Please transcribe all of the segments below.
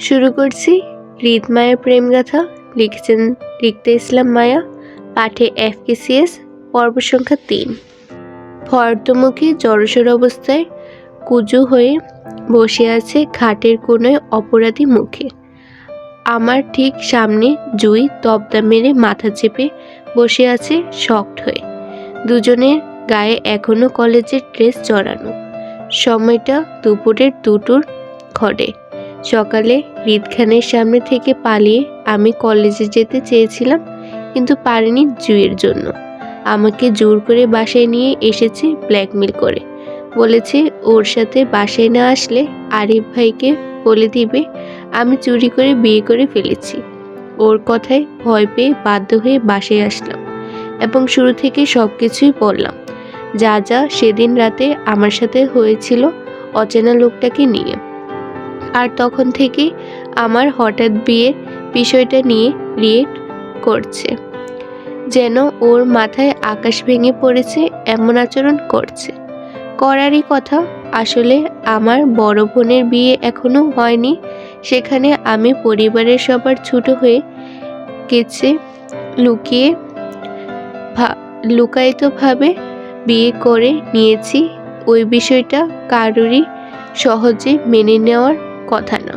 শুরু করছি হৃদমায়ের প্রেমগাথা। লিখতে ইসলাম মায়া, পাঠে FKCS, পর্ব সংখ্যা 3। ভয়ার্তমুখী জড়সড় অবস্থায় কুজু হয়ে বসে আছে খাটের কোণায় অপরাধী মুখে। আমার ঠিক সামনে জুই তবদা মেরে মাথা চেপে বসে আছে শক্ট হয়ে। দুজনের গায়ে এখনো কলেজের ড্রেস জড়ানো। সময়টা দুপুরের 2টোর ঘটে। সকালে হৃদখানের সামনে থেকে পালিয়ে আমি কলেজে যেতে চেয়েছিলাম, কিন্তু পারিনি জুইয়ের জন্য। আমাকে জোর করে বাসায় নিয়ে এসেছে ব্ল্যাকমেল করে। বলেছে ওর সাথে বাসায় না আসলে আরিফ ভাইকে বলে দিবে আমি চুরি করে বিয়ে করে ফেলেছি। ওর কথায় ভয় পেয়ে বাধ্য হয়ে বাসায় আসলাম এবং শুরু থেকে সব কিছুই বললাম, যা যা সেদিন রাতে আমার সাথে হয়েছিল অচেনা লোকটাকে নিয়ে। আর তখন থেকে আমার হঠাৎ বিয়ের বিষয়টা নিয়ে রিয়েক্ট করছে, যেন ওর মাথায় আকাশ ভেঙে পড়েছে এমন আচরণ করছে। করারই কথা। আসলে আমার বড় বোনের বিয়ে এখনো হয়নি, সেখানে আমি পরিবারের সবার ছোট হয়ে গেছে লুকায়িতভাবে বিয়ে করে নিয়েছি। ওই বিষয়টা কারোরই সহজে মেনে নেওয়ার কথা না।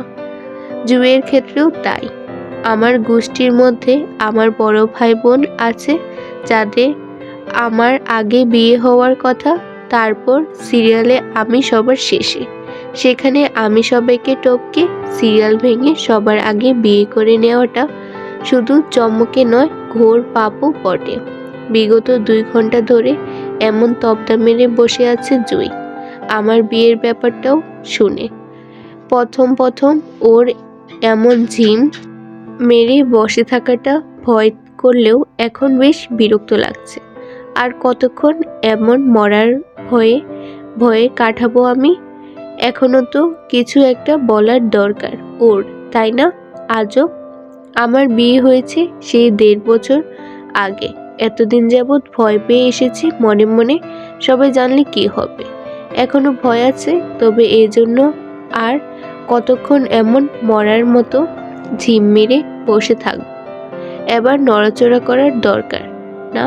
জুয়ের ক্ষেত্রেও তাই। আমার গোষ্ঠীর মধ্যে আমার বড় ভাই বোন আছে যাদের আমার আগে বিয়ে হওয়ার কথা, তারপর সিরিয়ালে আমি সবার শেষে। সেখানে আমি সবাইকে টপকে সিরিয়াল ভেঙে সবার আগে বিয়ে করে নেওয়াটা শুধু চমকে নয়, ঘোর পাপও বটে। বিগত 2 ঘন্টা ধরে এমন তবদা মেরে বসে আছে জুই আমার বিয়ের ব্যাপারটাও শুনে। প্রথম ওর এমন ঝিম মেরে বসে থাকাটা ভয় করলেও এখন বেশ বিরক্ত লাগছে। আর কতক্ষণ এমন মরার ভয়ে কাটাবো আমি? এখনো তো কিছু একটা বলার দরকার ওর, তাই না? আজব, আমার বিয়ে হয়েছে সেই 1.5 বছর আগে। এতদিন যাবৎ ভয় পেয়ে এসেছি মনে মনে, সবাই জানলে কি হবে। এখনো ভয় আছে, তবে এই জন্য আর কতক্ষণ এমন মরার মতো ঝিম মেরে বসে থাকব? এবার নড়াচড়া করার দরকার না।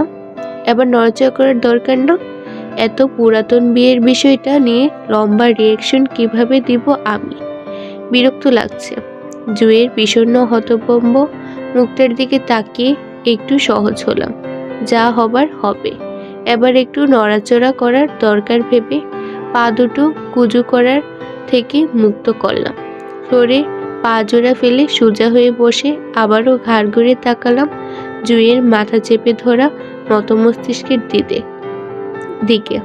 এত পুরাতন বিয়ের বিষয়টা নিয়ে লম্বা রিয়েকশন কিভাবে দিব আমি? বিরক্ত লাগছে। জুয়ের বিষণ্ণ হতভম্ব মুখটার দিকে তাকিয়ে একটু সহজ হলাম। যা হবার হবে। এবার একটু নড়াচড়া করার দরকার ভেবে পা দুটো কুজু করার থেকে মুক্ত করলাম। ফ্লোরে পা জোড়া ফেলে সোজা হয়ে বসে আবারও ঘাড় ঘুরে তাকালাম জুইয়ের মাথা চেপে ধরা মস্তিষ্কের দিকে।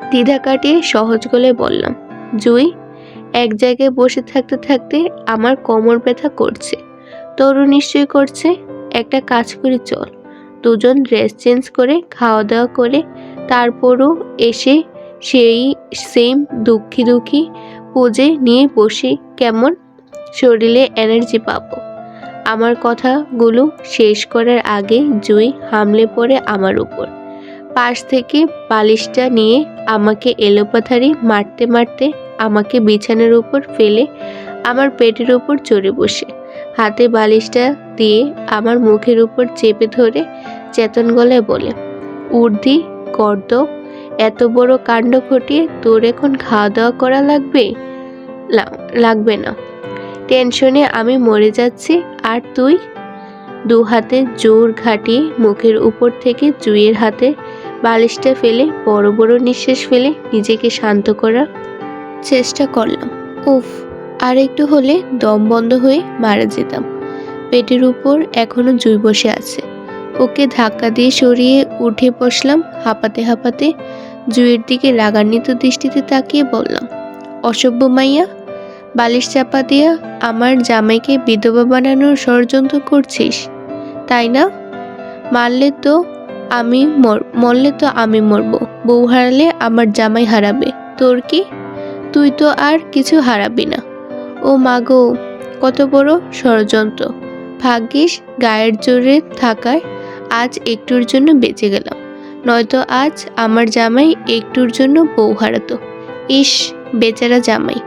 দ্বিধা কাটিয়ে সহজ গলায় বললাম, জুই, এক জায়গায় বসে থাকতে থাকতে আমার কোমর ব্যথা করছে। তোরও নিশ্চয়ই করছে। একটা কাজ করি চল, দুজন ড্রেস চেঞ্জ করে খাওয়া দাওয়া করে তারপরও এসে সেই সেম দুঃখী পোজে নিয়ে বসি, কেমন? শরীরে এনার্জি পাবো। আমার কথাগুলো শেষ করার আগে জুই হামলে পড়ে আমার উপর। পাশ থেকে বালিশটা নিয়ে আমাকে এলোপাথারি মারতে আমাকে বিছানার উপর ফেলে আমার পেটের উপর চড়ে বসে হাতে বালিশটা দিয়ে আমার মুখের উপর চেপে ধরে চেতন গলায় বলে, উর্দি গর্দভ, এত বড় কাণ্ড ঘটিয়ে তোর এখন খাওয়া দাওয়া করা লাগবে না। টেনশনে আমি মরে যাচ্ছি, আর তুই? 2 হাতে জোর ঘাটিয়ে মুখের উপর থেকে জুইয়ের হাতে বালিশটা ফেলে বড় বড় নিঃশ্বাস ফেলে নিজেকে শান্ত করার চেষ্টা করলাম। উফ, আর একটু হলে দম বন্ধ হয়ে মারা যেতাম। পেটের উপর এখনো জুই বসে আছে। ওকে ধাক্কা দিয়ে সরিয়ে উঠে বসলাম হাঁপাতে জুইয়ের দিকে রাগান্বিত দৃষ্টিতে তাকিয়ে বললাম, অসভ্য মাইয়া, বালিশ চাপা দিয়া আমার জামাইকে বিধবা বানানোর ষড়যন্ত্র করছিস, তাই না? মরলে তো আমি মরবো, বউ হারালে আমার জামাই হারাবে, তোর কি? তুই তো আর কিছু হারাবি না। ও মাগো, কত বড় ষড়যন্ত্র! ভাগ্যিস গায়ের জোরে থাকায় আজ একটুর জন্য বেঁচে গেলাম, নয়তো আজ আমার জামাই একটুর জন্য বউ হারাতো। ইস, বেচারা জামাই,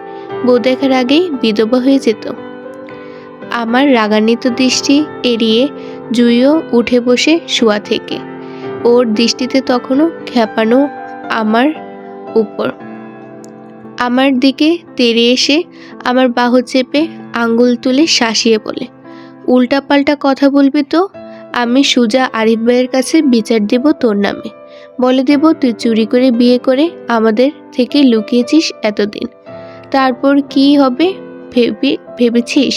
বউ দেখার আগেই বিধবা হয়ে যেত। আমার রাগান্বিত দৃষ্টি এড়িয়ে জুইও উঠে বসে শোয়া থেকে। ওর দৃষ্টিতে তখনও ক্ষেপানো আমার উপর। আমার দিকে তেড়ে এসে আমার বাহু চেপে আঙ্গুল তুলে শাসিয়ে বলে, উল্টাপাল্টা কথা বলবি তো আমি সুজা আরিফ ভাইয়ের কাছে বিচার দেব তোর নামে। বলে দেব তুই চুরি করে বিয়ে করে আমাদের থেকে লুকিয়েছিস এতদিন। তারপর কি হবে ভেবেছিস?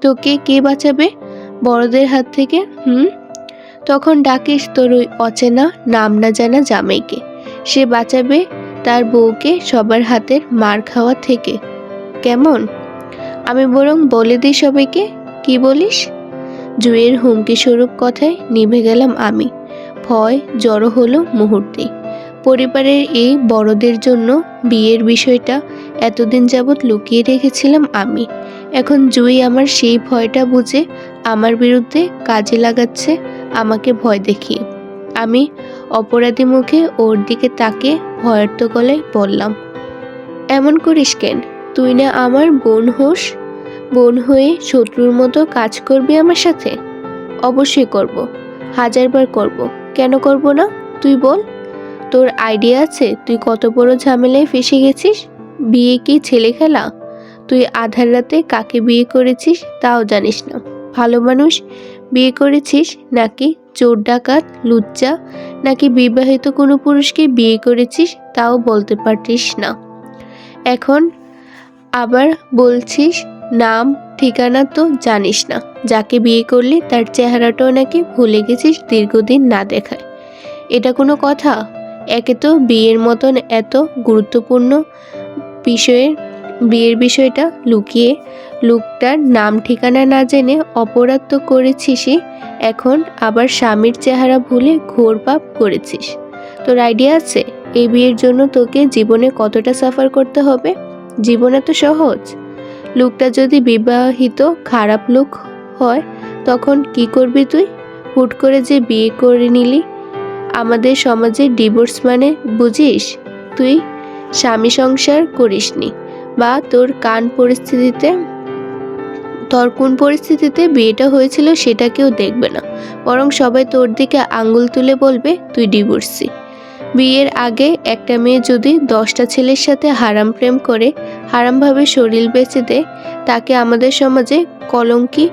তোকে কে বাঁচাবে বড়দের হাত থেকে? তখন ডাকিস তোর ওই অচেনা নাম না জানা জামাইকে। সে বাঁচাবে তার বউকে সবার হাতের মার খাওয়া থেকে। কেমন? আমি বরং বলে দিই সবাইকে। কি বলিস? জুয়ের হুমকি স্বরূপ কথায় নিভে গেলাম আমি। ভয় জড়ো হলো মুহূর্তেই। পরিবারের এই বড়দের জন্য বিয়ের বিষয়টা এতদিন যাবৎ লুকিয়ে রেখেছিলাম আমি। এখন জুই আমার সেই ভয়টা বুঝে আমার বিরুদ্ধে কাজে লাগাচ্ছে, আমাকে ভয় দেখিয়ে। আমি অপরাধী মুখে ওর দিকে তাকে ভয়ার্ত গলায় বললাম, এমন করিস কেন? তুই না আমার বোন হোস? বোন হয়ে শত্রুর মতো কাজ করবি আমার সাথে? অবশ্যই করব, 1000বার করব। কেন করব না তুই বল? তোর আইডিয়া আছে তুই কত বড় ঝামেলায় ফেসে গেছিস? বিয়ে কি ছেলে খেলা? তুই আধার রাতে কাকে বিয়ে করেছিস তাও জানিস না। ভালো মানুষ বিয়ে করেছিস নাকি চোর ডাকাত লুচ্চা, নাকি বিবাহিত কোনো পুরুষকে বিয়ে করেছিস তাও বলতে পারছিস না। এখন আবার বলছিস নাম ঠিকানা তো জানিস না। যাকে বিয়ে করলি তার চেহারাটাও নাকি ভুলে গেছিস দীর্ঘদিন না দেখায়। এটা কোনো কথা? একে তো বিয়ের মতন এত গুরুত্বপূর্ণ বিয়ের বিষয়টা লুকিয়ে লোকটার নাম ঠিকানা না জেনে অপরাধ তো করেছিসই, এখন আবার স্বামীর চেহারা ভুলে ঘোর পাপ করেছিস। তোর আইডিয়া আছে এই বিয়ের জন্য তোকে জীবনে কতটা সাফার করতে হবে? জীবন এত সহজ? লোকটা যদি বিবাহিত খারাপ লোক হয় তখন কি করবি তুই? হুট করে যে বিয়ে করে নিলি। আমাদের সমাজে ডিভোর্স মানে বুঝিস? তুই স্বামী সংসার করিসনি বা তোর কোন পরিস্থিতিতে বিয়েটা হয়েছিল সেটা কেউ দেখবে না, বরং সবাই তোর দিকে আঙ্গুল তুলে বলবে তুই ডিভোর্সি। বিয়ের আগে একটা মেয়ে যদি 10টা ছেলের সাথে হারাম প্রেম করে হারামভাবে শরীর বেঁচে দেয়, তাকে আমাদের সমাজে কলঙ্কি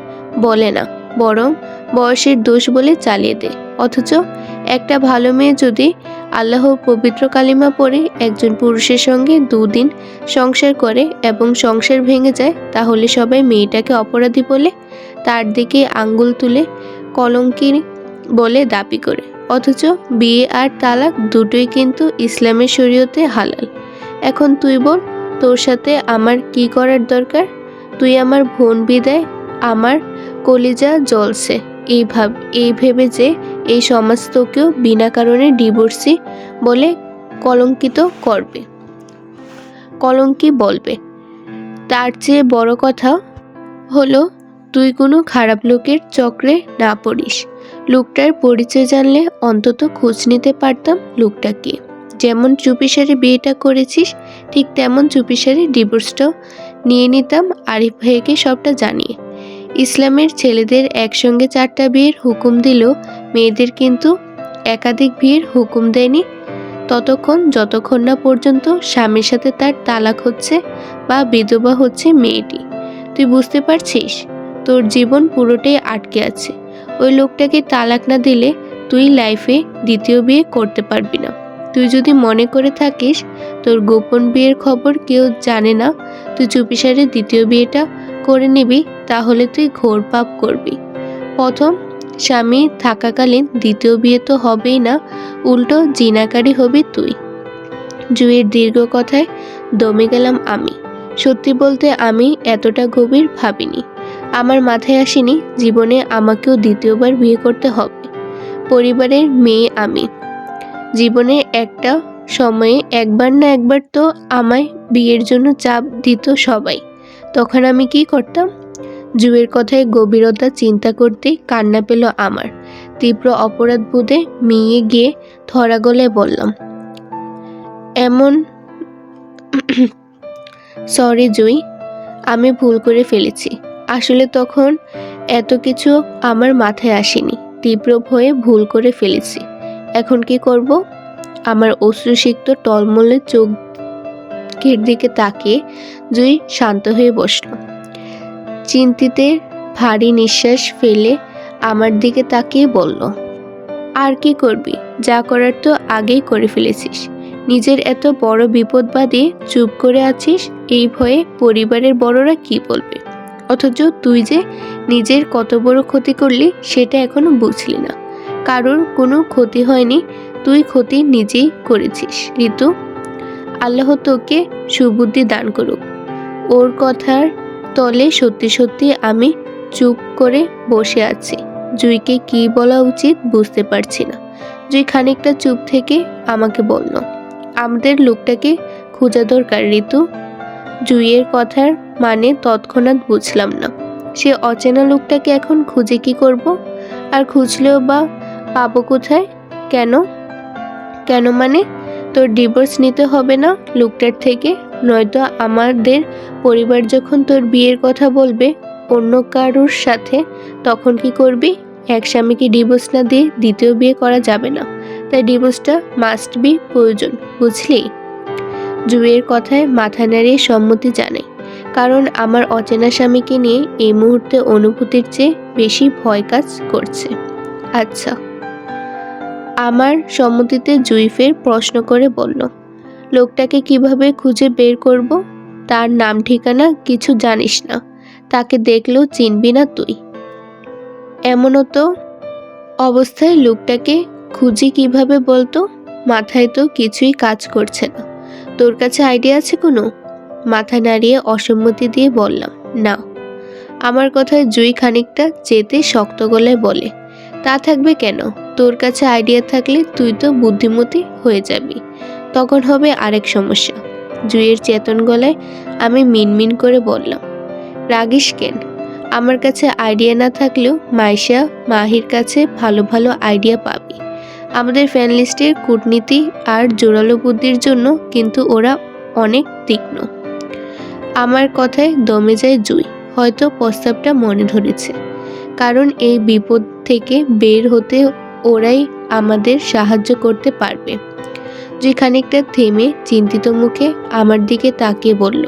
বলে না, বরং বয়সের দোষ বলে চালিয়ে দেয়। অথচ একটা ভালো মেয়ে যদি আল্লাহর পবিত্র কালিমা পড়ে একজন পুরুষের সঙ্গে 2 দিন সংসার করে এবং সংসার ভেঙে যায়, তাহলে সবাই মেয়েটাকে অপরাধী বলে তার দিকে আঙ্গুল তুলে কলঙ্কিনী বলে দাবি করে। অথচ বিয়ে আর তালাক দুটোই কিন্তু ইসলামের শরীয়তে হালাল। এখন তুই বল তোর সাথে আমার কি করার দরকার? তুই আমার বোন বিদায় আমার কলিজা জ্বলছে এই ভেবে যে এই সমাজ তোকেও বিনা কারণে ডিভোর্সি বলে কলঙ্কি বলবে। তার চেয়ে বড় কথা হলো তুই কোনো খারাপ লোকের চক্রে না পড়িস। লোকটার পরিচয় জানলে অন্তত খোঁজ নিতে পারতাম লোকটা কে। যেমন চুপিসারে বিয়েটা করেছিস ঠিক তেমন চুপিসারে ডিভোর্সটাও নিয়ে নিতাম আরিফ ভাইকে সবটা জানিয়ে। ইসলামের ছেলেদের একসঙ্গে 4টা বিয়ের হুকুম দিলেও মেয়েদের কিন্তু একাধিক বিয়ের হুকুম দেয়নি যতক্ষণ না পর্যন্ত স্বামীর সাথে তার তালাক হচ্ছে বা বিধবা হচ্ছে মেয়েটি। তুই বুঝতে পারছিস তোর জীবন পুরোটাই আটকে আছে। ওই লোকটাকে তালাক না দিলে তুই লাইফে দ্বিতীয় বিয়ে করতে পারবি না। তুই যদি মনে করে থাকিস তোর গোপন বিয়ের খবর কেউ জানে না, তুই চুপিসারে দ্বিতীয় বিয়েটা করে নিবি, তাহলে তুই ঘোর পাপ করবি। প্রথম স্বামী থাকাকালীন দ্বিতীয় বিয়ে তো হবেই না, উল্টো জিনাকারী হবি তুই। জুয়ের দীর্ঘ কথায় দমে গেলাম আমি। সত্যি বলতে আমি এতটা গভীর ভাবিনি। আমার মাথায় আসেনি জীবনে আমাকেও দ্বিতীয়বার বিয়ে করতে হবে। পরিবারের মেয়ে আমি। জীবনে একটা সময়ে একবার না একবার তো আমায় বিয়ের জন্য চাপ দিত সবাই। তখন আমি কি করতাম? জুয়ের কথায় গভীরতা চিন্তা করতেই কান্না পেল আমার। তীব্র অপরাধ বোধে মিয়ে গিয়ে ধরা গলায় বললাম, সরি জুই, আমি ভুল করে ফেলেছি। আসলে তখন এত কিছু আমার মাথায় আসেনি। তীব্র ভয়ে ভুল করে ফেলেছি। এখন কি করব? আমার অশ্রুসিক্ত টলমলে চোখের দিকে তাকিয়ে জুই শান্ত হয়ে বসল। চিন্তিতে ভারী নিঃশ্বাস ফেলে আমার দিকে তাকিয়ে বলল, আর কি করবি? যা করার তো আগেই করে ফেলেছিস। নিজের এত বড় বিপদ বাদে চুপ করে আছিস এই ভয়ে পরিবারের বড়রা কি বলবে। অথচ তুই যে নিজের কত বড় ক্ষতি করলি সেটা এখনো বুঝলি না। কারোর কোনো ক্ষতি হয়নি, তুই ক্ষতি নিজেই করেছিস ঋতু। আল্লাহ তোকে সুবুদ্ধি দান করুক। ওর কথার তলে সত্যি সত্যি আমি চুপ করে বসে আছি। জুইকে কি বলা উচিত বুঝতে পারছি না। জুই খানিকটা চুপ থেকে আমাকে বলল, আমাদের লোকটাকে খোঁজা দরকার ঋতু। জুইয়ের কথার মানে তৎক্ষণাৎ বুঝলাম না। সে অচেনা লোকটাকে এখন খুঁজে কি করব? আর খুঁজলেও বা পাবো কোথায়? কেন? কেন মানে? তোর ডিভোর্স নিতে হবে না লোকটার থেকে? নয়তো আমাদের পরিবার যখন তোর বিয়ের কথা বলবে অন্য কারোর সাথে, তখন কি করবি? এক স্বামীকে ডিভোর্স না দিয়ে দ্বিতীয় বিয়ে করা যাবে না, তাই ডিভোর্সটা মাস্ট বি প্রয়োজন, বুঝলি? জুয়ের কথায় মাথা নাড়িয়ে সম্মতি জানাই, কারণ আমার অচেনা স্বামীকে নিয়ে এই মুহূর্তে অনুভূতির চেয়ে বেশি ভয় কাজ করছে। আচ্ছা। আমার সম্মতিতে জুই ফের প্রশ্ন করে বলল, লোকটাকে কিভাবে খুঁজে বের করব? তার নাম ঠিকানা কিছু জানিস না, তাকে দেখলেও চিনবি না তুই। এমনও তো অবস্থায় লোকটাকে খুঁজি কিভাবে বলতো? মাথায় তো কিছুই কাজ করছে না। তোর কাছে আইডিয়া আছে কোনো? মাথা নাড়িয়ে অসম্মতি দিয়ে বললাম, না। আমার কথায় জুই খানিকটা চেতে শক্ত গলায় বলে, তা থাকবে কেন? তোর কাছে আইডিয়া থাকলে তুই তো বুদ্ধিমতী হয়ে যাবি, তখন হবে আরেক সমস্যা। জুইয়ের চেতন গলায় আমি মিনমিন করে বললাম, রাগিস কেন? আমার কাছে আইডিয়া না থাকলেও মাইশা মাহির কাছে ভালো ভালো আইডিয়া পাবি। আমাদের ফ্যান লিস্টের কূটনীতি আর জোরালো বুদ্ধির জন্য কিন্তু ওরা অনেক তীক্ষ্ণ। আমার কথায় দমে যায় জুই। হয়তো প্রস্তাবটা মনে ধরেছে, কারণ এই বিপদ থেকে বের হতে ওরাই আমাদের সাহায্য করতে পারবে। জুই খানিকটা থেমে চিন্তিত মুখে আমার দিকে তাকিয়ে বলল,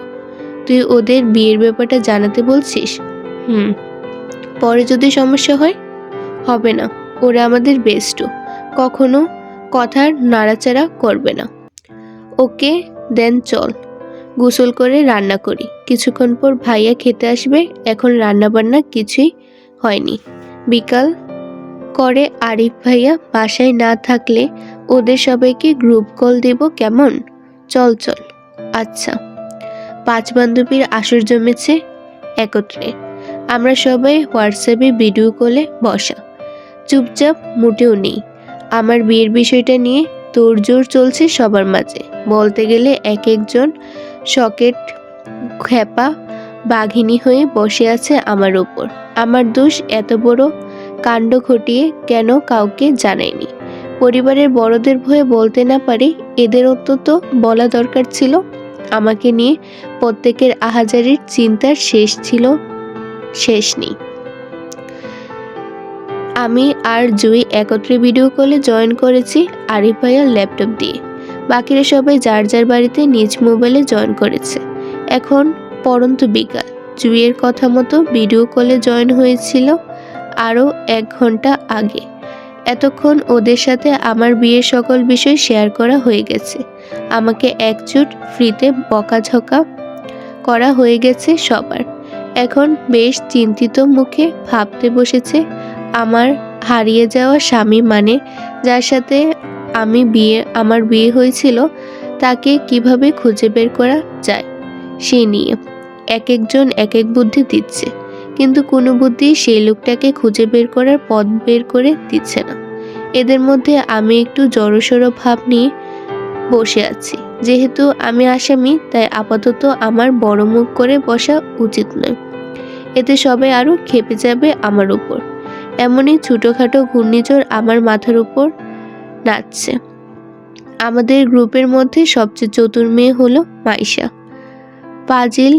তুই ওদের বিয়ের ব্যাপারটা জানাতে বলছিস? পরে যদি সমস্যা হয়? হবে না, ওরা আমাদের বেস্ট, কখনো কথার নাড়াচাড়া করবে না। ওকে দেন চল, গোসল করে রান্না করি। কিছুক্ষণ পর ভাইয়া খেতে আসবে, এখন রান্না বান্না কিছুই হয়নি। বিকাল করে আরিফ ভাইয়া বাসায় না থাকলে ওদের সবাইকে গ্রুপ কল দেব, কেমন? চল চল। আচ্ছা। 5 বান্ধবীর আসর জমেছে একত্রে। আমরা সবাই হোয়াটসঅ্যাপে ভিডিও কলে বসা। চুপচাপ মোটেও নেই। আমার বিয়ের বিষয়টা নিয়ে তোড়জোড় চলছে সবার মাঝে। বলতে গেলে এক একজন সকেট খ্যাপা বাঘিনী হয়ে বসে আছে আমার ওপর। আমার দোষ এত বড় কাণ্ড ঘটিয়ে কেন কাউকে জানায়নি? পরিবারের বড়দের ভয়ে বলতে না পারি, এদের অন্তত বলা দরকার ছিল। আমাকে নিয়ে প্রত্যেকের আহাজারির চিন্তার শেষ নেই। আমি আর জুই একত্রে ভিডিও কলে জয়েন করেছি আরিফ ভাইয়ার ল্যাপটপ দিয়ে। বাকিরা সবাই যার যার বাড়িতে নিজ মোবাইলে জয়েন করেছে। এখন পড়ন্ত বিকাল। জুইয়ের কথা মতো ভিডিও কলে জয়েন হয়েছিল আরও 1 ঘন্টা আগে। এতক্ষণ ওদের সাথে আমার বিয়ের সকল বিষয় শেয়ার করা হয়ে গেছে। আমাকে একচুট ফ্রিতে বকাঝকা করা হয়ে গেছে সবার। এখন বেশ চিন্তিত মুখে ভাবতে বসেছে আমার হারিয়ে যাওয়া স্বামী, মানে যার সাথে আমার বিয়ে হয়েছিল, তাকে কিভাবে খুঁজে বের করা যায় সে নিয়ে। এক একজন এক এক বুদ্ধি দিচ্ছে, কিন্তু কোনো বুদ্ধি সেই লোকটাকে খুঁজে বের করার পথ বের করে দিচ্ছে না। এদের মধ্যে আমি একটু জড়সড় ভাব নিয়ে বসে আছি। যেহেতু আমি আসামি, তাই আপাতত আমার বড় মুখ করে বসা উচিত নয়। এতে সবাই আরো ক্ষেপে যাবে আমার উপর। এমনই ছোটখাটো ঘূর্ণিঝড় আমার মাথার উপর নাচছে। আমাদের গ্রুপের মধ্যে সবচেয়ে চতুর মেয়ে হলো মাইশা, ফাজিল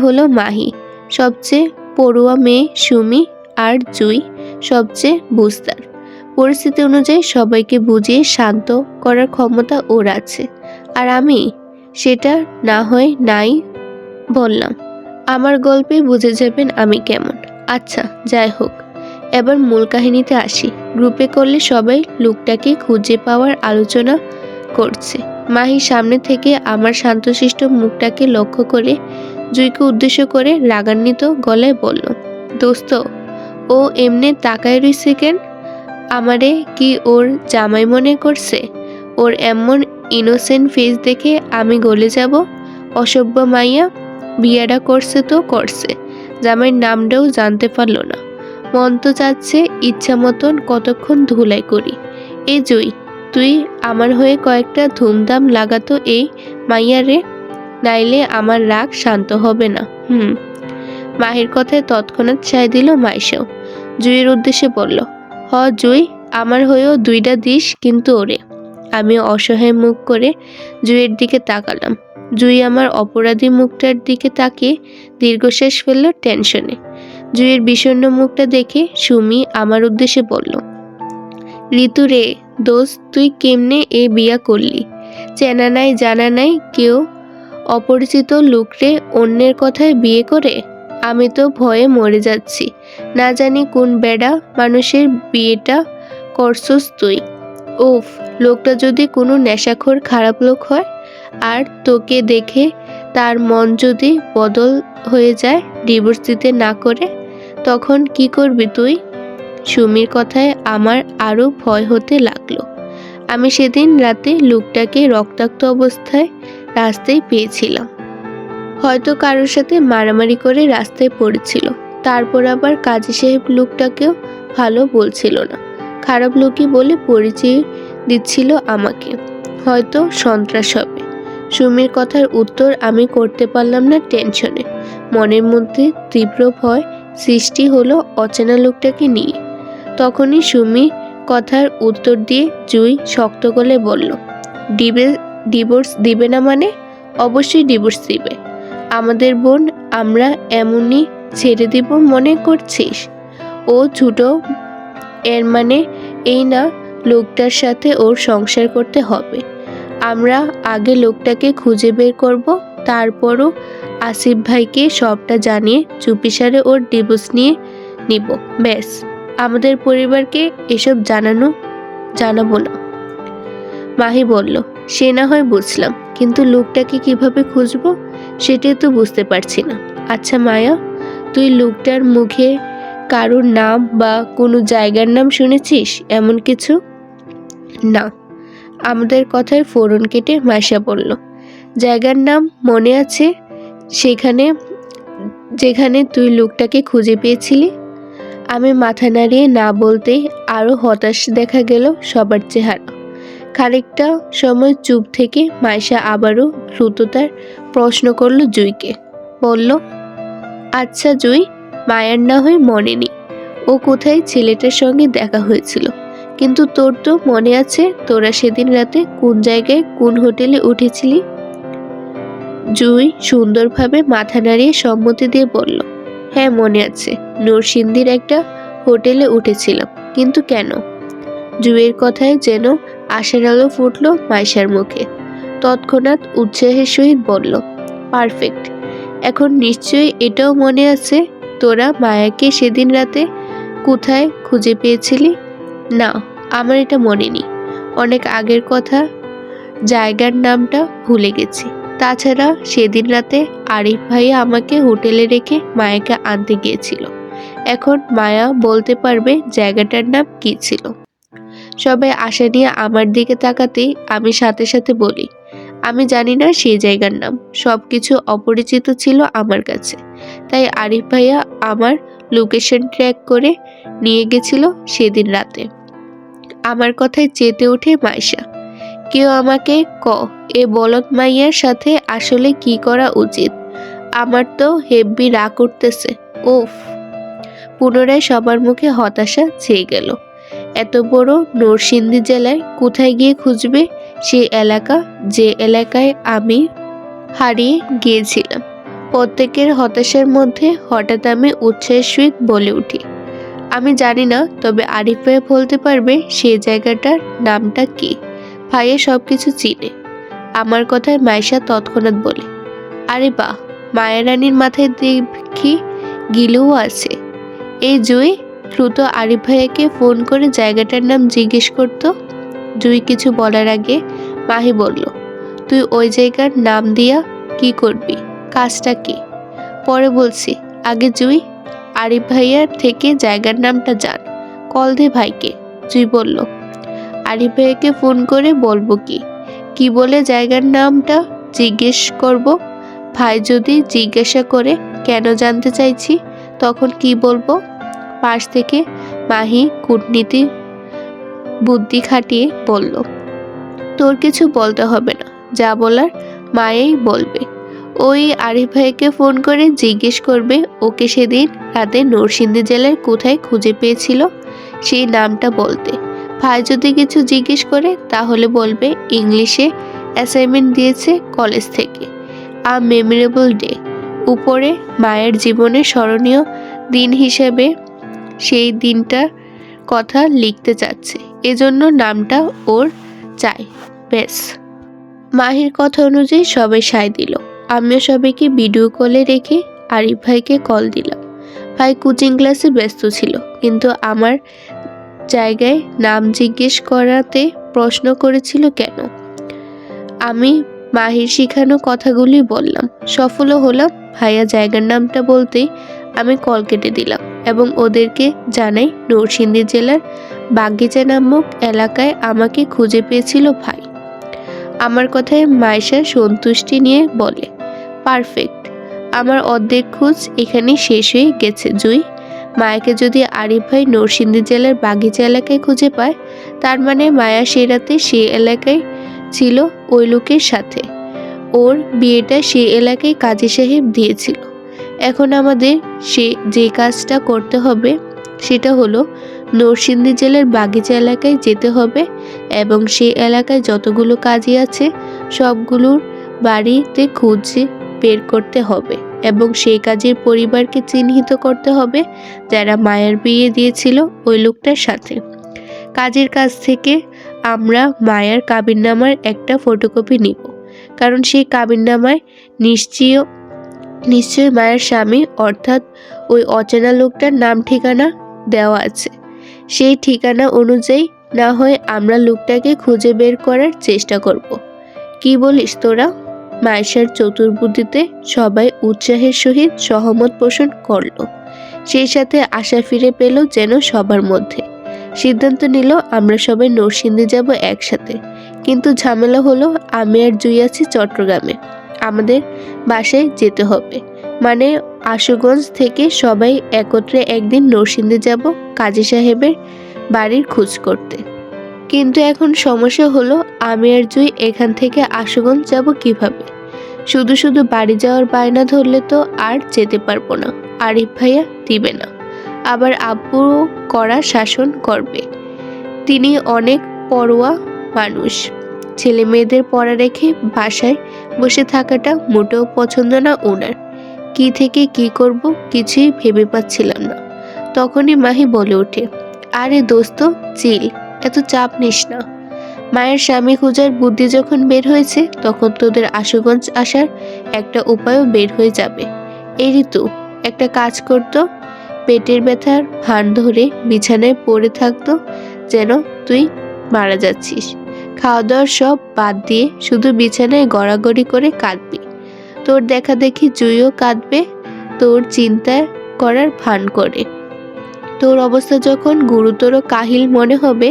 হলো মাহি, সবচেয়ে পড়ুয়া মেয়ে সুমি, আর জুই সবচেয়ে বুঝদার। পরিস্থিতি অনুযায়ী সবাইকে বুঝিয়ে শান্ত করার ক্ষমতা ওর আছে, আর আমি সেটা না হয় নাই বললাম। আমার গল্পে বুঝে যাবেন আমি কেমন। আচ্ছা, যাই হোক, এবার মূল কাহিনীতে আসি। গ্রুপে করলে সবাই লোকটাকে খুঁজে পাওয়ার আলোচনা করছে। মাহি সামনে থেকে আমার শান্তশিষ্ট মুখটাকে লক্ষ্য করে জুইকে উদ্দেশ্য করে রাগান্বিত গলায় বলল, দোস্ত, ও এমনি তাকায় রইছে কেন? আমারে কি ওর জামাই মনে করছে? ওর এমন ইনোসেন্ট ফেস দেখে আমি গলে যাব? অসভ্য মাইয়া, বিয়েটা করছে তো করছে, জামাইয়ের নামটাও জানতে পারলো না। মন তো চাচ্ছে ইচ্ছা মতন কতক্ষণ ধুলাই করি। এই জুই, তুই আমার হয়ে কয়েকটা ধুমধাম লাগাতো এই মাইয়ারে, নাইলে আমার রাগ শান্ত হবে না। মাহির কথায় তৎক্ষণাৎ সায় দিল মাইশাও। জুইয়ের উদ্দেশ্যে বলল, হ জুই, আমার হয়েও দুইটা দিস কিন্তু ওরে। আমি অসহায় মুখ করে জুইয়ের দিকে তাকালাম। জুই আমার অপরাধী মুখটার দিকে তাকিয়ে দীর্ঘশ্বাস ফেলল টেনশনে। জুইয়ের বিষণ্ণ মুখটা দেখে সুমি আমার উদ্দেশ্যে বলল, ঋতু রে দোস্ত, তুই কেমনে এ বিয়া করলি? চেনা নাই জানা নাই কেউ, অপরিচিত লোকরে অন্যের কথায় বিয়ে করে? আমি তো ভয়ে মরে যাচ্ছি। না জানি কোন বেডা মানুষের বিয়েটা করছস তুই। ওফ, লোকটা যদি কোনো নেশাখোর খারাপ লোক হয়, আর তোকে দেখে তার মন যদি বদল হয়ে যায় ডিভোর্স দিতে না করে, তখন কি করবি তুই? সুমির কথায় আমার আরো ভয় হতে লাগলো। আমি সেদিন রাতে লোকটাকে রক্তাক্ত অবস্থায় রাস্তায় পেয়েছিলাম। হয়তো কারোর সাথে মারামারি করে রাস্তায় পড়েছিল। তারপর আবার কাজী সাহেব লোকটাকেও ভালো বলছিল না, খারাপ লোকই বলে পরিচয় দিচ্ছিল আমাকে। হয়তো সন্ত্রাস হবে। সুমির কথার উত্তর আমি করতে পারলাম না টেনশনে। মনের মধ্যে তীব্র ভয় সৃষ্টি হলো অচেনা লোকটাকে নিয়ে। তখনই সুমি কথার উত্তর দিয়ে জুই শক্ত গলে বলল, ডিভোর্স দিবে না মানে? অবশ্যই ডিভোর্স দিবে। আমাদের বোন আমরা এমনই ছেড়ে দিব মনে করছিস? ও ছোট, এর মানে এই না লোকটার সাথে ওর সংসার করতে হবে। আমরা আগে লোকটাকে খুঁজে বের করব, তারপরও আসিফ ভাইকে সবটা জানিয়ে চুপিসারে ওর ডিভোর্স নিয়ে নিব। ব্যাস, আমাদের পরিবারকে এসব জানাবো না। মাহি বলল, সে না হয় বুঝলাম, কিন্তু লোকটাকে কিভাবে খুঁজবো সেটাই তো বুঝতে পারছি না। আচ্ছা মায়া, তুই লোকটার মুখে কারোর নাম বা কোনো জায়গার নাম শুনেছিস এমন কিছু? না। আমাদের কথায় ফোড়ন কেটে মাইশা বলল, জায়গার নাম মনে আছে যেখানে তুই লোকটাকে খুঁজে পেয়েছিলি? আমি মাথা নাড়িয়ে না বলতেই আরো হতাশ দেখা গেল সবার চেহারা। খানিকটা সময় চুপ থেকে মাইশা আবারও দ্রুততার প্রশ্ন করল জুইকে। বলল, আচ্ছা জুই, মায়ার না হয় মনে নেই ও কোথায় ছেলেটার সঙ্গে দেখা হয়েছিল, কিন্তু তোর তো মনে আছে তোরা সেদিন রাতে কোন জায়গায় কোন হোটেলে উঠেছিলি? জুই সুন্দরভাবে মাথা নাড়িয়ে সম্মতি দিয়ে বলল, হ্যাঁ মনে আছে, নরসিংদীর একটা হোটেলে উঠেছিলাম। কিন্তু কেন? জুইয়ের কথায় যেন আশার আলো ফুটল মাইশার মুখে। তৎক্ষণাৎ উৎসাহের সহিত বলল, পারফেক্ট। এখন নিশ্চয়ই এটাও মনে আছে তোরা মায়াকে সেদিন রাতে কোথায় খুঁজে পেয়েছিলি? না, আমার এটা মনে নেই। অনেক আগের কথা, জায়গার নামটা ভুলে গেছি। তাছাড়া সেদিন রাতে আরিফ ভাইয়া আমাকে হোটেলে রেখে মায়াকে আনতে গিয়েছিল। এখন মায়া বলতে পারবে জায়গাটার নাম কি ছিল। সবাই আশা নিয়ে আমার দিকে তাকাতেই আমি সাথে সাথে বলি, আমি জানি না সেই জায়গার নাম, সবকিছু অপরিচিত ছিল আমার কাছে। তাই আরিফ ভাইয়া আমার লোকেশন ট্র্যাক করে নিয়ে গেছিল সেদিন রাতে। আমার কথায় চেতে ওঠে মাইশা। কেউ আমাকে এ বলদ মাইয়ার সাথে আসলে কি করা উচিত? আমার তো হেব্বি রাগ করতেছে। ওফ! পুনরায় সবার মুখে হতাশা ছেয়ে গেল। এত বড় নরসিংদী জেলায় কোথায় গিয়ে খুঁজবে সেই এলাকা যে এলাকায় আমি হারিয়ে গিয়েছিলাম? প্রত্যেকের হতাশার মধ্যে হঠাৎ আমি উৎসাহের সহিত বলে উঠি, আমি জানি না, তবে আরিফ ভাইয়া বলতে পারবে সেই জায়গাটার নামটা কি। ভাইয়া সবকিছু চিনে। আমার কথায় মাইশা তৎক্ষণাৎ বলে, আরে বাহ, মায়া রানীর মাথায় দেখি গিলুও আছে। এই জুই দ্রুত আরিফ ভাইয়াকে ফোন করে জায়গাটার নাম জিজ্ঞেস করতো। জুই কিছু বলার আগে মাহি বলল, তুই ওই জায়গার নাম দিয়া কি করবি, কাজটা কি? পরে বলছি, আগে জুই আরিফ ভাইয়ার থেকে জায়গার নামটা জান, কল দে ভাইকে। জুই বলল, আরিফ ভাইয়াকে ফোন করে বলবো কি বলে জায়গার নামটা জিজ্ঞেস করব? ভাই যদি জিজ্ঞাসা করে কেন জানতে চাইছি, তখন কি বলবো? পাশ থেকে মাহি কূটনীতি বুদ্ধি খাটিয়ে বলল, তোর কিছু বলতে হবে না, যা বলার মায়েই বলবে। ওই আরিফ ভাইকে ফোন করে জিজ্ঞেস করবে ওকে সেদিন রাতে নরসিংদী জেলার কোথায় খুঁজে পেয়েছিল সেই নামটা বলতে। ভাই যদি কিছু জিজ্ঞেস করে তাহলে বলবে ইংলিশে অ্যাসাইনমেন্ট দিয়েছে কলেজ থেকে। মেমোরেবল ডে, উপরে মায়ের জীবনে স্মরণীয় দিন হিসেবে সেই দিনটার কথা লিখতে চাচ্ছে, এজন্য নামটা ওর চাই, ব্যাস। মাহির কথা অনুযায়ী সবাই সায় দিল। আমিও সবাইকে ভিডিও কলে রেখে আরিফ ভাইকে কল দিলাম। ভাই কোচিং ক্লাসে ব্যস্ত ছিল, কিন্তু আমার জায়গায় নাম জিজ্ঞেস করাতে প্রশ্ন করেছিল কেন। আমি মাহির শিখানো কথাগুলি বললাম, সফলও হলাম। ভাইয়া জায়গার নামটা বলতেই আমি কল কেটে দিলাম এবং ওদেরকে জানাই নরসিংদী জেলার বাগিচা নামক এলাকায় আমাকে খুঁজে পেয়েছিল ভাই। আমার কথায় মাইশা সন্তুষ্টি নিয়ে বলে, পারফেক্ট, আমার অর্ধেক খোঁজ এখানেই শেষ হয়ে গেছে জুই। মায়াকে যদি আরিফ ভাই নরসিংদী জেলার বাগিচা এলাকায় খুঁজে পায়, তার মানে মায়া সে রাতে সে এলাকায় ছিল ওই লোকের সাথে। ওর বিয়েটা সে এলাকায় কাজী সাহেব দিয়েছিল। এখন আমাদের যে কাজটা করতে হবে সেটা হলো নরসিংদী জেলার বাগিচা এলাকায় যেতে হবে এবং সেই এলাকায় যতগুলো কাজী আছে সবগুলোর বাড়িতে খুঁজে বের করতে হবে এবং সেই কাজের পরিবারকে চিহ্নিত করতে হবে যারা মায়ের বিয়ে দিয়েছিল ওই লোকটার সাথে। কাজের কাছ থেকে আমরা মায়ের কাবিননামার একটা ফটোকপি নিব, কারণ সেই কাবিননামায় নিশ্চয় মায়ের স্বামী অর্থাৎ ওই অচেনা লোকটার নাম ঠিকানা দেওয়া আছে। সেই ঠিকানা অনুযায়ী না হয় আমরা লোকটাকে খুঁজে বের করার চেষ্টা করব। কি বলিস তোরা? মায়েশার চতুর্বুদ্ধিতে সবাই উৎসাহের সহিত সহমত পোষণ করল। সেই সাথে আশা ফিরে পেল যেন সবার মধ্যে। সিদ্ধান্ত নিল আমরা সবাই নরসিংদী যাব একসাথে, কিন্তু ঝামেলা হলো আমি আর জুই আছি চট্টগ্রামে, আমাদের বাসায় যেতে হবে। মানে আশুগঞ্জ থেকে সবাই একত্রে একদিন নরসিংদী যাব কাজী সাহেবের বাড়ির খোঁজ করতে। কিন্তু এখন সমস্যা হলো আমি আর জুই এখান থেকে আশুগঞ্জ যাব কিভাবে? শুধু শুধু বাড়ি যাওয়ার বায়না ধরলে তো আর যেতে পারবো না, আরিফ ভাইয়া দিবে না, আবার আব্বু কড়া শাসন করবে। তিনি অনেক পরোয়া মানুষ, ছেলে মেয়েদের পড়া রেখে বাসায় বসে থাকাটা মোটেও পছন্দ না ওনার। কি থেকে কি করব কিছুই ভেবে পাচ্ছিলাম না। তখনই মাহি বলে ওঠে, আরে দোস্ত চিল, এত চাপ নিস না। মায়ের স্বামী খোঁজার বুদ্ধি যখন বের হয়েছে তখন তোদের আশুগঞ্জ আসার একটা উপায়ও বের হয়ে যাবে। এই ঋতু একটা কাজ করতো, পেটের ব্যথার ভান ধরে বিছানায় পড়ে থাকতো যেন তুই মারা যাচ্ছিস। খাওয়া দাওয়ার সব বাদ দিয়ে শুধু বিছানায় গড়াগড়ি করে কাঁদবি। তোর দেখা দেখি জুইও কাঁদবে তোর চিন্তা করার ভান করে। তোর অবস্থা যখন গুরুতর কাহিল মনে হবে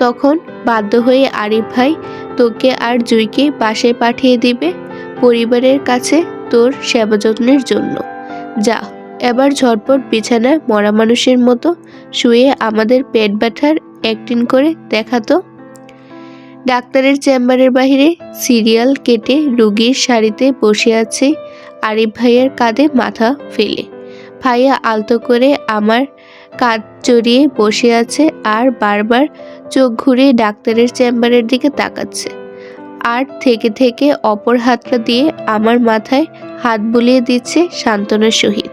তখন বাধ্য হয়ে আরিফ ভাই তোকে আর জুইকে বাসায় পাঠিয়ে দিবে পরিবারের কাছে তোর সেবা যত্নের জন্য। যা এবার ঝটপট বিছানায় মরা মানুষের মতো শুয়ে আমাদের পেট ব্যথার অ্যাক্টিং করে দেখাতো। ডাক্তারের চেম্বারের বাহিরে সিরিয়াল কেটে রোগীর সারিতে বসে আছে আরিফ ভাইয়ের কাঁধে মাথা ফেলে। ভাইয়া আলতো করে আমার কাঁধ জড়িয়ে বসে আছে আর বারবার চোখ ঘুরিয়ে ডাক্তারের চেম্বারের দিকে তাকাচ্ছে, আর থেকে থেকে অপর হাতটা দিয়ে আমার মাথায় হাত বুলিয়ে দিচ্ছে সান্ত্বনার সহিত।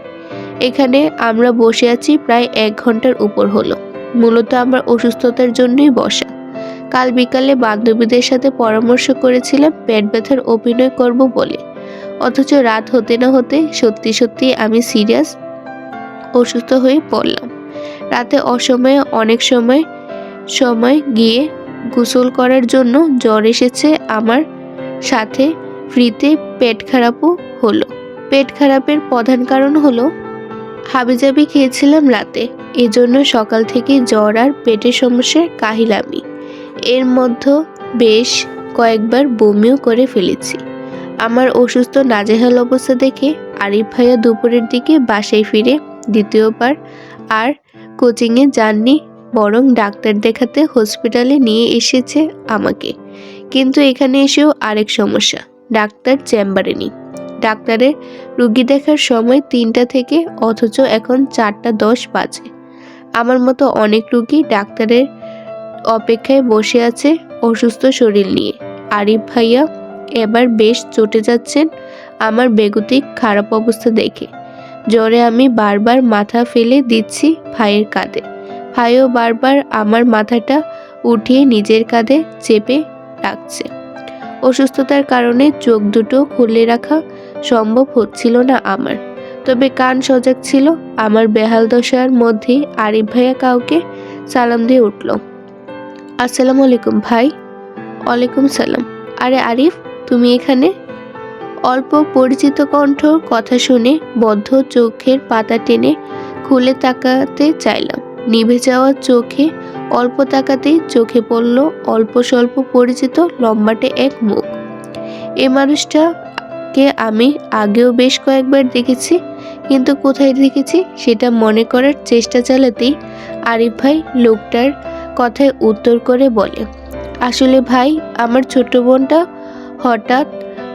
এখানে আমরা বসে আছি প্রায় 1 ঘন্টার উপর হলো। মূলত আমার অসুস্থতার জন্যই বসা। কাল বিকালে বান্ধবীদের সাথে পরামর্শ করেছিলাম পেট ব্যথার অভিনয় করব বলে, অথচ রাত হতে না হতে সত্যি সত্যি আমি সিরিয়াস অসুস্থ হয়ে পড়লাম। রাতে অসময়ে অনেক সময় গিয়ে গোসল করার জন্য জ্বর এসেছে আমার, সাথে ফ্রিতে পেট খারাপও হলো। পেট খারাপের প্রধান কারণ হলো হাবিজাবি খেয়েছিলাম রাতে, এজন্য সকাল থেকে জ্বর আর পেটের সমস্যার কাহিল আমি। এর মধ্যে বেশ কয়েকবার বমিও করে ফেলেছি। আমার অসুস্থ নাজেহাল অবস্থা দেখে আরিফ ভাইয়া দুপুরের দিকে বাসায় ফিরে দ্বিতীয়বার আর কোচিংয়ে যাননি, বরং ডাক্তার দেখাতে হসপিটালে নিয়ে এসেছে আমাকে। কিন্তু এখানে এসেও আরেক সমস্যা, ডাক্তার চেম্বারে নেই। ডাক্তারের রুগী দেখার সময় 3টা থেকে, অথচ এখন 4:10 বাজে। আমার মতো অনেক রুগী ডাক্তারের অপেক্ষায় বসে আছে অসুস্থ শরীর নিয়ে। আরিফ ভাইয়া এবার বেশ চটে যাচ্ছেন আমার বেগতিক খারাপ অবস্থা দেখে। জ্বরে আমি বারবার মাথা ফেলে দিচ্ছি ভাইয়ের কাঁধে। ভাইও বারবার আমার মাথাটা উঠিয়ে নিজের কাঁধে চেপে রাখছে। অসুস্থতার কারণে চোখ দুটো খুলে রাখা সম্ভব হচ্ছিল না আমার, তবে কান সজাগ ছিল। আমার বেহাল দশার মধ্যেই আরিফ ভাইয়া কাউকে সালাম দিয়ে উঠল। আসসালামু আলাইকুম ভাই। ওয়ালাইকুম সালাম। আরে আরিফ, তুমি এখানে? অল্প পরিচিত কণ্ঠ কথা শুনে বদ্ধ চোখের পাতা টেনে খুলে তাকাতে চাইলাম। নিভে যাওয়া চোখে অল্প তাকাতেই চোখে পড়ল অল্প স্বল্প পরিচিত লম্বাটে এক মুখ। এই মানুষটাকে আমি আগেও বেশ কয়েকবার দেখেছি, কিন্তু কোথায় দেখেছি সেটা মনে করার চেষ্টা চালাতেই আরিফ ভাই লোকটার কথায় উত্তর করে বলে, আসলে ভাই, আমার ছোট বোনটা হঠাৎ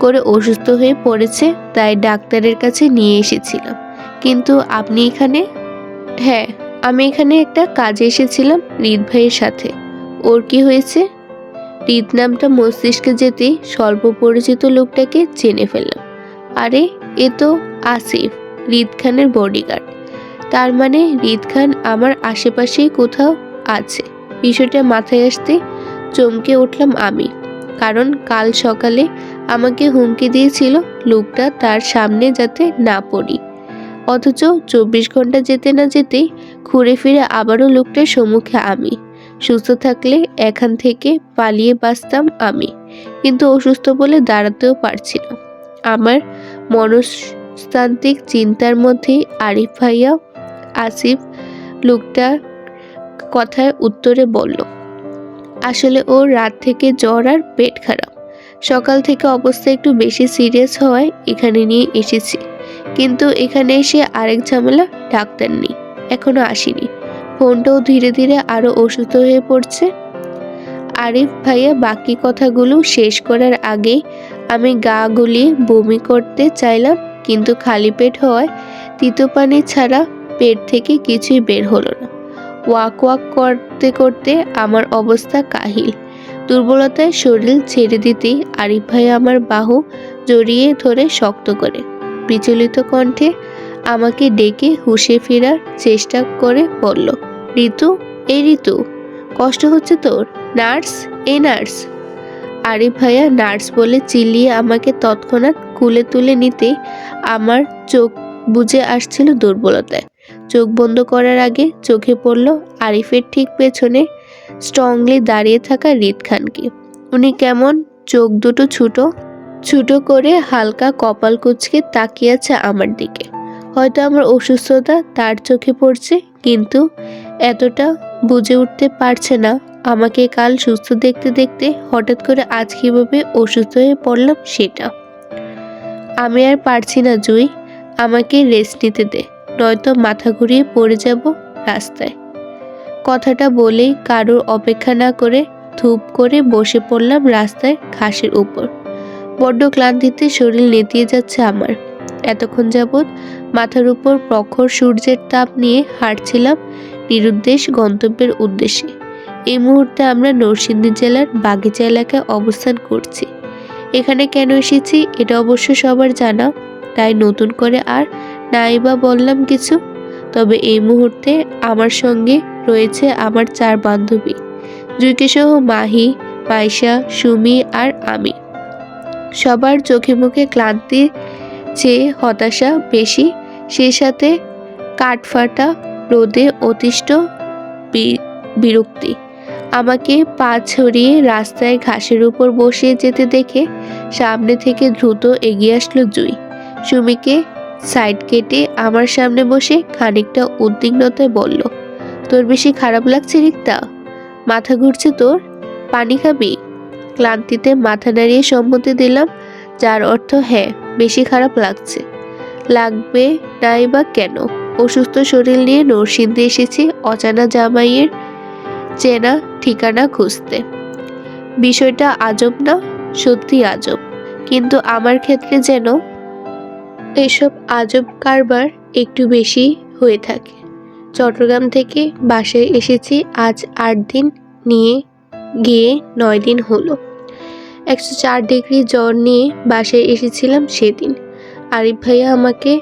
করে অসুস্থ হয়ে পড়েছে, তাই ডাক্তারের কাছে নিয়ে এসেছিলাম। কিন্তু আপনি এখানে? হ্যাঁ, আমি এখানে একটা কাজে এসেছিলাম রিদ ভাইয়ের সাথে। ওর কি হয়েছে? রিদ নামটা মস্তিষ্কে যেতেই স্বল্প পরিচিত লোকটাকে চিনে ফেললাম। আরে, এ তো আসিফ, রিদ খানের বডিগার্ড। তার মানে রিদ খান আমার আশেপাশেই কোথাও আছে। বিষয়টা মাথায় আসতে চমকে উঠলাম আমি, কারণ কাল সকালে আমাকে হুমকি দিয়েছিল লোকটা তার সামনে যাতে না পড়ি। অথচ 24 ঘন্টা যেতে না যেতেই ঘুরে ফিরে আবারও লোকটার সম্মুখে আমি। সুস্থ থাকলে এখান থেকে পালিয়ে বাঁচতাম আমি, কিন্তু অসুস্থ বলে দাঁড়াতেও পারছি না। আমার মনস্তান্ত্রিক চিন্তার মধ্যেই আরিফ ভাইয়া আসিফ লোকটার কথায় উত্তরে বলল, আসলে ওর রাত থেকে জ্বর আর পেট খারাপ। সকাল থেকে অবস্থা একটু বেশি সিরিয়াস হওয়ায় এখানে নিয়ে এসেছি, কিন্তু এখানে এসে আরেক ঝামেলা, ডাক্তার নেই, এখনো আসেনি। ফোনটাও ধীরে ধীরে আরো অসুস্থ হয়ে পড়ছে। আরিফ ভাইয়া বাকি কথাগুলো শেষ করার আগেই আমি গা গুলিয়ে বমি করতে চাইলাম, কিন্তু খালি পেট হওয়ায় তিতো পানি ছাড়া পেট থেকে কিছুই বের হলো না। ওয়াক করতে করতে আমার অবস্থা কাহিল। দুর্বলতায় শরীর ছেড়ে দিতেই আরিফ ভাই আমার বাহু জড়িয়ে ধরে শক্ত করে বিচলিত কণ্ঠে আমাকে ডেকে হুঁশে ফেরার চেষ্টা করে বলল, ঋতু, এই ঋতু, কষ্ট হচ্ছে তোর? নার্স, এই নার্স। আরিফ ভাইয়া নার্স বলে চিল্লিয়ে আমাকে তৎক্ষণাৎ কুলে তুলে নিতে আমার চোখ বুজে আসছিল দুর্বলতায়। চোখ বন্ধ করার আগে চোখে পড়ল আরিফের ঠিক পেছনে স্ট্রংলি দাঁড়িয়ে থাকা রিদ খানকে। উনি কেমন চোখ দুটো ছোট করে হালকা কপাল কুঁচকে তাকিয়ে আছে আমার দিকে। হয়তো আমার অসুস্থতা তার চোখে পড়ছে, কিন্তু এতটা বুঝে উঠতে পারছে না আমাকে কাল সুস্থ দেখতে দেখতে হঠাৎ করে আজ কিভাবে অসুস্থ হয়ে পড়লাম সেটা। আমি আর পারছি না জুই, আমাকে রেস্ট নিতে দে, নয়তো মাথা ঘুরিয়ে পড়ে যাব রাস্তায়। কথাটা বলেই কারোর অপেক্ষা না করে ধূপ করে বসে পড়লাম রাস্তায় ঘাসের উপর। বড্ড ক্লান্তিতে শরীর নেতিয়ে যাচ্ছে আমার। এতক্ষণ যাবৎ মাথার উপর প্রখর সূর্যের তাপ নিয়ে হাঁটছিলাম নিরুদ্দেশ গন্তব্যের উদ্দেশ্যে। এই মুহূর্তে আমরা নরসিংদী জেলার বাগিচা এলাকায় অবস্থান করছি। এখানে কেন এসেছি এটা অবশ্য সবার জানা। তাই নতুন করে আর নাই বা বললাম কিছু। তবে এই মুহূর্তে আমার সঙ্গে রয়েছে আমার 4 বান্ধবী, জুইকে সহ মাহি, মাইশা, সুমি আর আমি। সবার চোখে মুখে ক্লান্তির চেয়ে হতাশা বেশি, সেই সাথে কাঠফাটা রোদে অতিষ্ঠ বিরক্তি। আমাকে পা ছড়িয়ে রাস্তায় ঘাসের উপর বসিয়ে যেতে দেখে সামনে থেকে দ্রুত এগিয়ে আসলো জুই। সুমিকে সাইড কেটে আমার সামনে বসে খানিকটা উদ্বিগ্নতায় বলল, তোর বেশি খারাপ লাগছে রিক্তা? মাথা ঘুরছে তোর? পানি খাবি? ক্লান্তিতে মাথা নাড়িয়ে সম্মতি দিলাম, যার অর্থ হ্যাঁ, বেশি খারাপ লাগছে। লাগবে নাই বা কেন? অসুস্থ শরীর নিয়ে নরসিংদী এসেছি অজানা জামাইয়ের চেনা ঠিকানা খুঁজতে। বিষয়টা আজব না? সত্যি আজব, কিন্তু আমার ক্ষেত্রে যেন এসব আজব কারবার একটু বেশি হয়ে থাকে। চট্টগ্রাম থেকে বাসায় এসেছি আজ 8 দিন, নিয়ে গিয়ে 9 দিন হলো। 104 ডিগ্রি জ্বর নিয়ে বাসায় এসেছিলাম সেদিন। আরিফ ভাইয়া আমাকে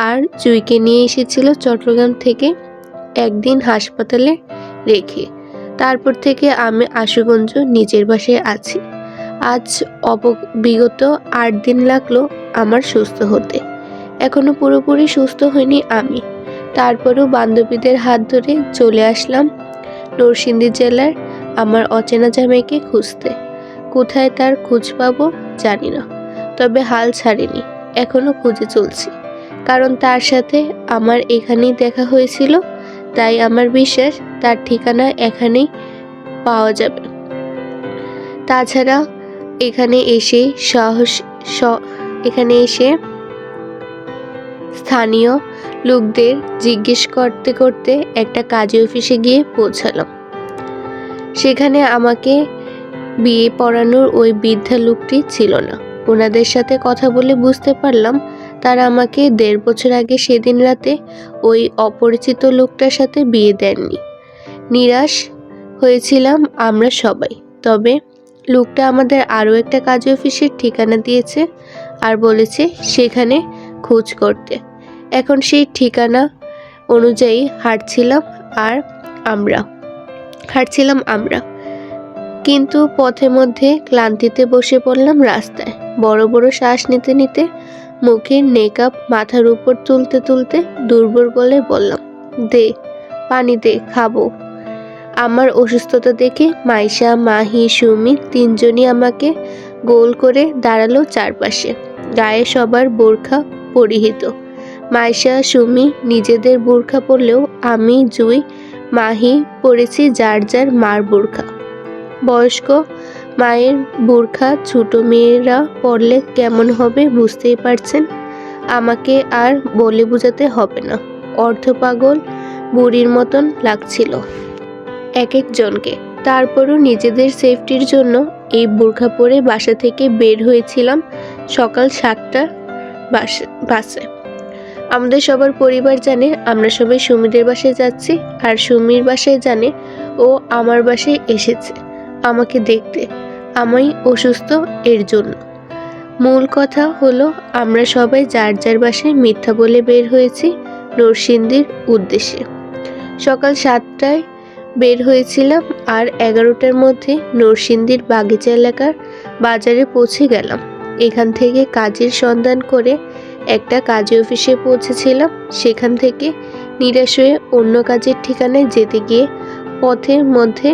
আর জুইকে নিয়ে এসেছিল চট্টগ্রাম থেকে, একদিন হাসপাতালে রেখে। তারপর থেকে আমি আশুগঞ্জ নিজের বাসায় আছি। আজ বিগত 8 দিন লাগলো আমার সুস্থ হতে। এখনো পুরোপুরি সুস্থ হইনি আমি। তারপরও বান্ধবীদের হাত ধরে চলে আসলাম নরসিংদী জেলার আমার অচেনা জামাইকে খুঁজতে। কোথায় তার খোঁজ পাবো জানি না, তবে হাল ছাড়িনি, এখনো খুঁজে চলছি। কারণ তার সাথে আমার এখানেই দেখা হয়েছিল, তাই আমার বিশ্বাস তার ঠিকানা এখানেই পাওয়া যাবে। তাছাড়া এখানে এসে স্থানীয় লোকদের জিজ্ঞেস করতে করতে একটা কাজী অফিসে গিয়ে পৌঁছালাম। সেখানে আমাকে বিয়ে পড়ানোর ওই বৃদ্ধা লোকটি ছিল না। ওনাদের সাথে কথা বলে বুঝতে পারলাম তারা আমাকে 1.5 বছর আগে সেদিন রাতে ওই অপরিচিত লোকটার সাথে বিয়ে দেননি। নিরাশ হয়েছিলাম আমরা সবাই। তবে লোকটা আমাদের আরও একটা কাজী অফিসের ঠিকানা দিয়েছে আর বলেছে সেখানে খোঁজ করতে। এখন সেই ঠিকানা অনুযায়ী হাঁটছিলাম আমরা। কিন্তু পথের মধ্যে ক্লান্তিতে বসে পড়লাম রাস্তায়। বড় বড় শ্বাস নিতে নিতে, মুখের নেকআপ মাথার উপর তুলতে তুলতে দুর্বল গলায় বললাম, দে পানি দে, খাবো। আমার অসুস্থতা দেখে মাইশা, মাহি, সুমি 3 জনই আমাকে গোল করে দাঁড়ালো চারপাশে। গায়ে সবার বোরখা পরিহিত। মাইশা, সুমি নিজেদের বোরখা পরলেও আমি, জুই, মাহি পরেছি যার যার মার বোরখা। বয়স্ক মায়ের বোরখা ছোট মেয়েরা পরলে কেমন হবে বুঝতেই পারছেন। আমাকে আর বলে বোঝাতে হবে না, অর্ধপাগল বুড়ির মতন লাগছিল এক একজনকে। তারপরও নিজেদের সেফটির জন্য এই বোরখা পরে বাসা থেকে বের হয়েছিলাম সকাল 7টার বাসে। আমাদের সবার পরিবার জানে আমরা সবাই সুমিদের বাসায় যাচ্ছি, আর সুমির বাসায় জানে ও আমার বাসায় এসেছে আমাকে দেখতে। আমি অসুস্থ এর জন্য। মূল কথা হলো আমরা সবাই যার যার বাসায় মিথ্যা বলে বের হয়েছি নরসিংদীর উদ্দেশ্যে। সকাল 7টায় বের হয়েছিলাম আর 11টার মধ্যে নরসিংদীর বাগিচা এলাকার বাজারে পৌঁছে গেলাম। এখান থেকে কাজের সন্ধান করে একটা কাজী অফিসে পৌঁছেছিলাম। সেখান থেকে নিরাশ হয়ে অন্য কাজের ঠিকানায় যেতে গিয়ে পথের মধ্যে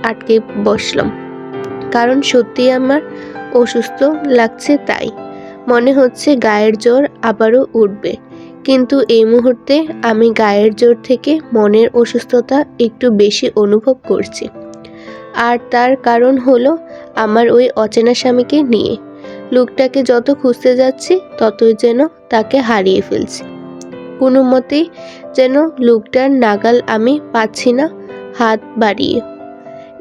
আটকে বসলাম। কারণ সত্যিই আমার অসুস্থ লাগছে, তাই মনে হচ্ছে গায়ের জ্বর আবারও উঠবে। কিন্তু এই মুহূর্তে আমি গায়ের জ্বর থেকে মনের অসুস্থতা একটু বেশি অনুভব করছি। আর তার কারণ হলো আমার ওই অচেনা স্বামীকে নিয়ে। লোকটাকে যত খুঁজতে যাচ্ছি ততই যেন তাকে হারিয়ে ফেলছি। কোনো মতেই যেন লোকটার নাগাল আমি পাচ্ছি না হাত বাড়িয়ে।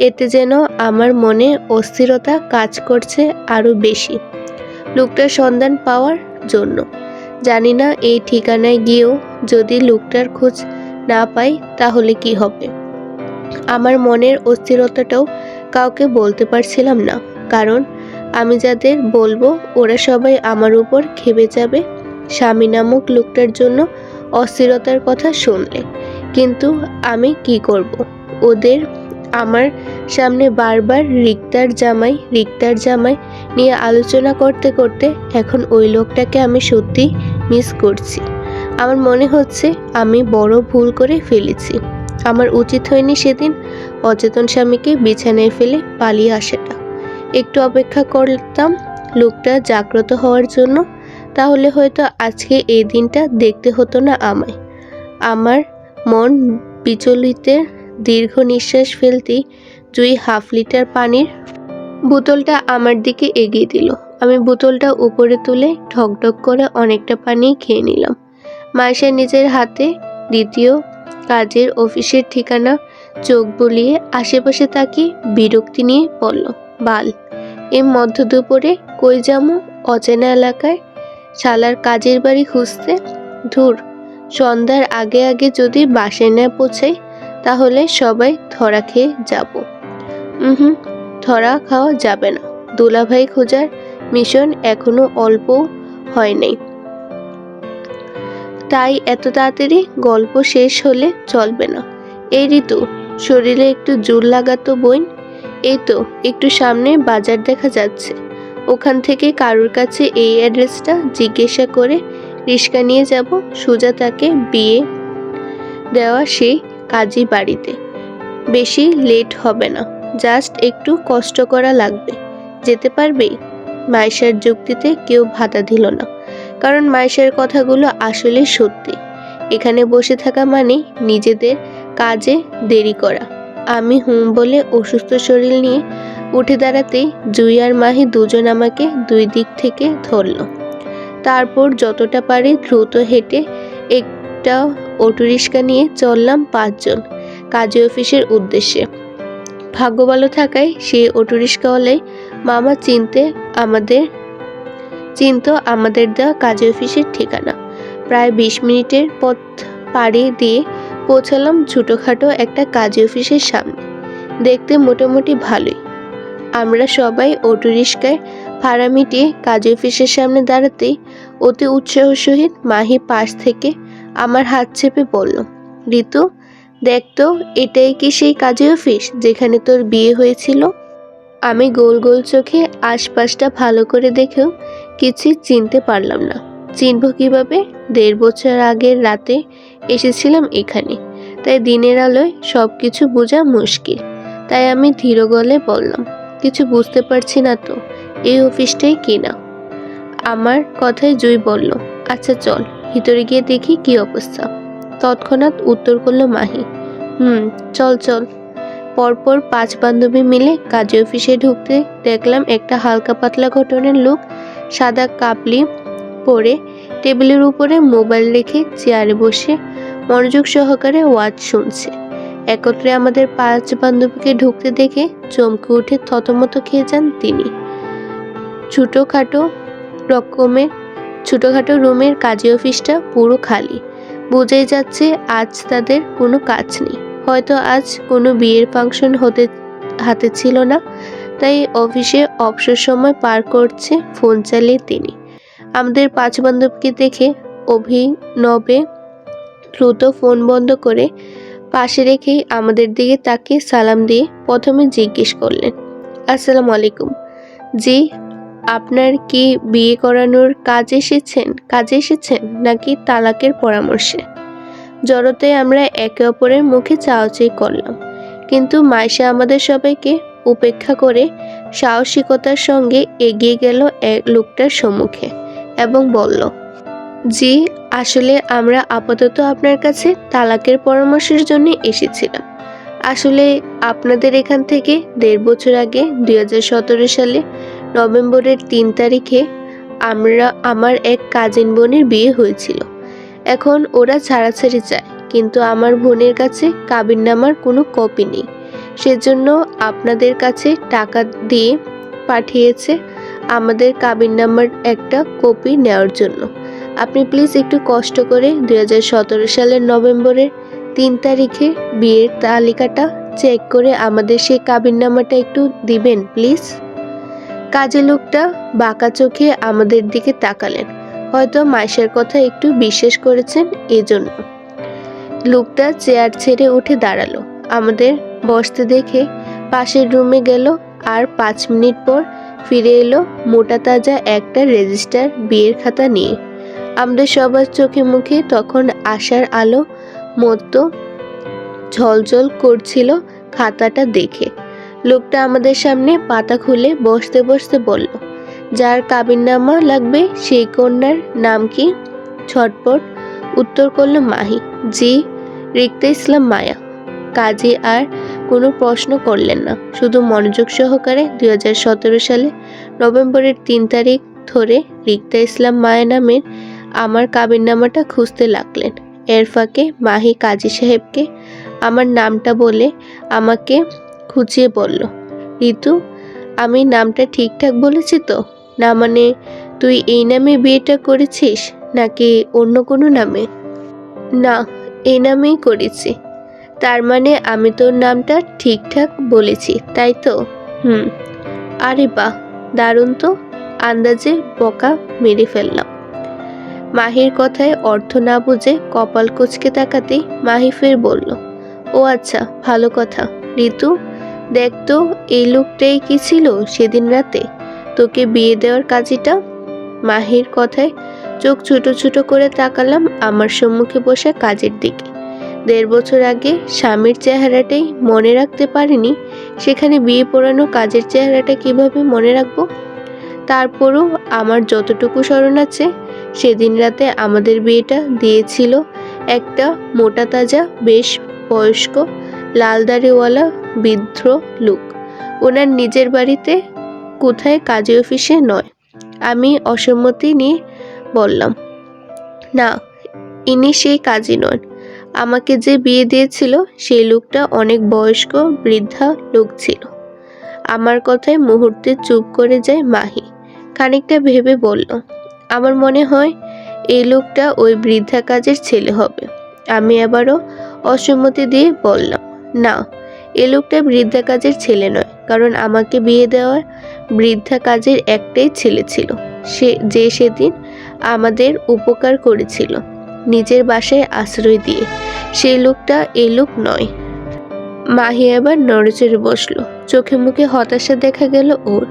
এতে যেন আমার মনে অস্থিরতা কাজ করছে আরো বেশি লোকটার সন্ধান পাওয়ার জন্য। জানি না এই ঠিকানায় গিয়েও যদি লোকটার খোঁজ না পাই তাহলে কি হবে। আমার মনের অস্থিরতাটাও কাউকে বলতে পারছিলাম না, কারণ আমি যাদের বলবো ওরা সবাই আমার উপর খেপে যাবে স্বামী নামক লোকটার জন্য অস্থিরতার কথা শুনলে, কিন্তু আমি কি করব? ওদের আমার সামনে বারবার রিক্তার জামাই নিয়ে আলোচনা করতে করতে এখন ওই লোকটাকে আমি সত্যি মিস করছি। আমার মনে হচ্ছে আমি বড় ভুল করে ফেলেছি। আমার উচিত হয়নি সেদিন অচেতন স্বামীকে বিছানায় ফেলে পালিয়ে আসাটা। একটু অপেক্ষা করতাম লোকটা জাগ্রত হওয়ার জন্য, তাহলে হয়তো আজকে এই দিনটা দেখতে হতো না আমায়। আমার মন বিচলিতের দীর্ঘ নিঃশ্বাস ফেলতেই জুই 1/2 লিটার পানির বোতলটা আমার দিকে এগিয়ে দিল। আমি বোতলটা উপরে তুলে ঢকঢক করে অনেকটা পানি খেয়ে নিলাম। মাইশা নিজের হাতে দ্বিতীয় কাজের অফিসের ঠিকানা চোখ বুলিয়ে আশেপাশে তাকিয়ে বিরক্তি নিয়ে বলল, বাল, এই মধ্য দুপুরে কই যামু অচেনা এলাকায় শালার কাজের বাড়ি খুঁজতে? ধুর, সন্ধ্যার আগে আগে যদি বাসায় না পৌঁছাই তাহলে সবাই ধরা খেয়ে যাব। ধরা খাওয়া যাবে না। দুলাভাই খোঁজার মিশন এখনো অল্পও হয় নাই, তাই এত তাড়াতাড়ি গল্প শেষ হলে চলবে না। এই ঋতু, শরীরে একটু জোর লাগাতো বোন। এই তো একটু সামনে বাজার দেখা যাচ্ছে, ওখান থেকে কারোর কাছে এই অ্যাড্রেসটা জিজ্ঞাসা করে রিক্সা নিয়ে যাব সোজা তাকে বিয়ে দেওয়া সেই কাজী বাড়িতে। বেশি লেট হবে না, জাস্ট একটু কষ্ট করা লাগবে। যেতে পারবেই? মাইশার যুক্তিতে কেউ ভাতা দিল না, কারণ মাইশার কথাগুলো আসলে সত্যি। এখানে বসে থাকা মানে নিজেদের কাজে দেরি করা। আমি বলে অসুস্থ শরীর নিয়ে উঠে দাঁড়াতেই জুই আর মাহি দুজন আমাকে দুই দিক থেকে ধরল। তারপর যতটা পারি দ্রুত হেঁটে একটা অটোরিক্সা নিয়ে চললাম 5 জন কাজী অফিসের উদ্দেশ্যে। ভাগ্য ভালো থাকায় সেই অটোরিক্সাওয়ালাই মামা চিনত আমাদের দেওয়া কাজী অফিসের ঠিকানা। প্রায় 20 মিনিটের পথ পাড়ি দিয়ে পৌঁছালাম ছোটোখাটো একটা কাজী অফিসের সামনে। দেখতে মোটামুটি ভালোই। আমরা সবাই অটোরিক্সায় ভাড়া মিটিয়ে কাজী অফিসের সামনে দাঁড়াতেই অতি উৎসাহ সহিত মাহি পাশ থেকে আমার হাত চেপে বলল, ঋতু, দেখ তো, এটাই কি সেই কাজী অফিস যেখানে তোর বিয়ে হয়েছিল? আমি গোল গোল চোখে আশপাশটা ভালো করে দেখেও কিছু চিনতে পারলাম না। চিনব কিভাবে? 1.5 বছর আগের রাতে এসেছিলাম এখানে, তাই দিনের আলোয় সবকিছু বোঝা মুশকিল। তাই আমি ধীর গলায় বললাম, কিছু বুঝতে পারছি না তো, এই অফিসটাই কিনা? আমার কথায় জুই বলল, আচ্ছা চল ভিতরে গিয়ে দেখি কি অবস্থা। তৎক্ষণাৎ উত্তর করলো মাহি, চল চল। পরপর 5 বান্ধবী মিলে কাজী অফিসে ঢুকতে দেখলাম একটা হালকা পাতলা গঠনের লোক সাদা কাপলি পরে টেবিলের উপরে মোবাইল রেখে চেয়ারে বসে মনোযোগ সহকারে ওয়াজ শুনছে। একত্রে আমাদের 5 বান্ধবীকে ঢুকতে দেখে চমকে উঠে থতমত খেয়ে যান তিনি। ছোটখাটো রুমের কাজী অফিসটা পুরো খালি। বোঝাই যাচ্ছে আজ তাদের কোনো কাজ নেই। হয়তো আজ কোনো বিয়ের ফাংশন হাতে ছিল না, তাই অফিসে অবসর সময় পার করছে ফোন চালিয়ে তিনি। আমাদের 5 বান্ধবীকে দেখে অভিনবে দ্রুত ফোন বন্ধ করে পাশে রেখেই আমাদের দিকে তাকিয়ে সালাম দিয়ে প্রথমে জিজ্ঞেস করলেন, আসসালামু আলাইকুম। জি, আপনার কি বিয়ে করানোর কাজে এসেছেন নাকি তালাকের পরামর্শে? জড়তে আমরা একে অপরের মুখে চাওয়াচাই করলাম, কিন্তু মাইশা আমাদের সবাইকে উপেক্ষা করে সাহসিকতার সঙ্গে এগিয়ে গেল লোকটার সম্মুখে এবং বলল, জি, আসলে আমরা আপাতত আপনার কাছে তালাকের পরামর্শের জন্য এসেছিলাম। আসলে আপনাদের এখান থেকে 1.5 বছর আগে 2017 সালে নভেম্বরের 3 তারিখে আমার এক কাজিন বোনের বিয়ে হয়েছিল। এখন ওরা ছাড়াছাড়ি চায়, কিন্তু আমার বোনের কাছে কাবিননামার কোনো কপি নেই। সেজন্য আপনাদের কাছে টাকা দিয়ে পাঠিয়েছে আমাদের কাবিননামার একটা কপি নেওয়ার জন্য। আপনি প্লিজ একটু কষ্ট করে 2017 সালের নভেম্বরের 3 তারিখে বিয়ের তালিকাটা চেক করে আমাদের সেই কাবিননামাটা একটু দিবেন প্লিজ। কাজে লোকটা বাঁকা চোখে আমাদের দিকে তাকালেন। হয়তো মাইশার কথা একটু বিশ্বাস করেছেন এজন্য। লোকটা চেয়ার ছেড়ে উঠে দাঁড়ালো, আমাদের বসতে দেখে পাশের রুমে গেল, আর 5 মিনিট পর ফিরে এলো মোটা তাজা একটা রেজিস্টার বিয়ের খাতা নিয়ে। আমাদের সবার চোখে মুখে তখন আশার আলো মতো ঝলঝল করছিল খাতাটা দেখে। লোকটা আমাদের সামনে পাতা খুলে বসতে বসতে বলল, যার কাবিননামা লাগবে সেই কন্যার নাম কি? ছটপট উত্তর করল মাহি। জি, রিক্তা ইসলাম মায়া। কাজী আর কোনো প্রশ্ন করলেন না, শুধু মনোযোগ সহকারে 2017 সালে নভেম্বরের 3 তারিখ ধরে রিক্তা ইসলাম মায়া নামের আমার কাবিননামাটা খুঁজতে লাগলেন। এর ফাঁকে মাহি কাজী সাহেবকে আমার নামটা বলে আমাকে খুঁজিয়ে বলল, ঋতু, আমি নামটা ঠিকঠাক বলেছি তো? না মানে তুই এই নামে বিয়েটা করেছিস নাকি অন্য কোনো নামে? না, এই নামেই করেছি। তার মানে আমি তোর নামটা ঠিকঠাক বলেছি, তাই তো? হুম। আরে বাহ, দারুণ তো। আন্দাজে বকা মেরে ফেললাম। মাহির কথায় অর্থ না বুঝে কপাল কুঁচকে তাকাতেই মাহি ফের বলল, ও আচ্ছা, ভালো কথা। ঋতু, দেখ তো এই লোকটাই কি ছিল সেদিন রাতে তোকে বিয়ে দেওয়ার কাজীটা? মাহির কথায় চোখ ছোট ছোট করে তাকালাম আমার সম্মুখে বসা কাজের দিকে। 1.5 বছর আগে স্বামীর চেহারাটাই মনে রাখতে পারিনি, সেখানে বিয়ে পড়ানো কাজের চেহারাটা কিভাবে মনে রাখবো? তারপরও আমার যতটুকু স্মরণ আছে, সেদিন রাতে আমাদের বিয়েটা দিয়েছিল একটা মোটা তাজা বেশ বয়স্ক লাল দাড়িওয়ালা বৃদ্ধ লোক। ওনার নিজের বাড়িতে, কোথায় কাজী অফিসে নয়। আমি অসম্মতি নিয়ে বললাম, না, ইনি সেই কাজী নন। আমাকে যে বিয়ে দিয়েছিল সেই লোকটা অনেক বয়স্ক বৃদ্ধা লোক ছিল। আমার কথায় মুহূর্তে চুপ করে যায় মাহি। খানিকটা ভেবে বলল, আমার মনে হয় এই লোকটা ওই বৃদ্ধা কাজের ছেলে হবে। আমি আবারও অসম্মতি দিয়ে বললাম, না, এ লোকটা বৃদ্ধা কাজের ছেলে নয়, কারণ আমাকে বিয়ে দেওয়ার বৃদ্ধা কাজের একটাই ছেলে ছিল, যে সেদিন আমাদের উপকার করেছিল নিজের বাসায় আশ্রয় দিয়ে। সেই লোকটা এই লোক নয়। মাহি আবার নড়েচড়ে বসলো, চোখে মুখে হতাশা দেখা গেল ওর।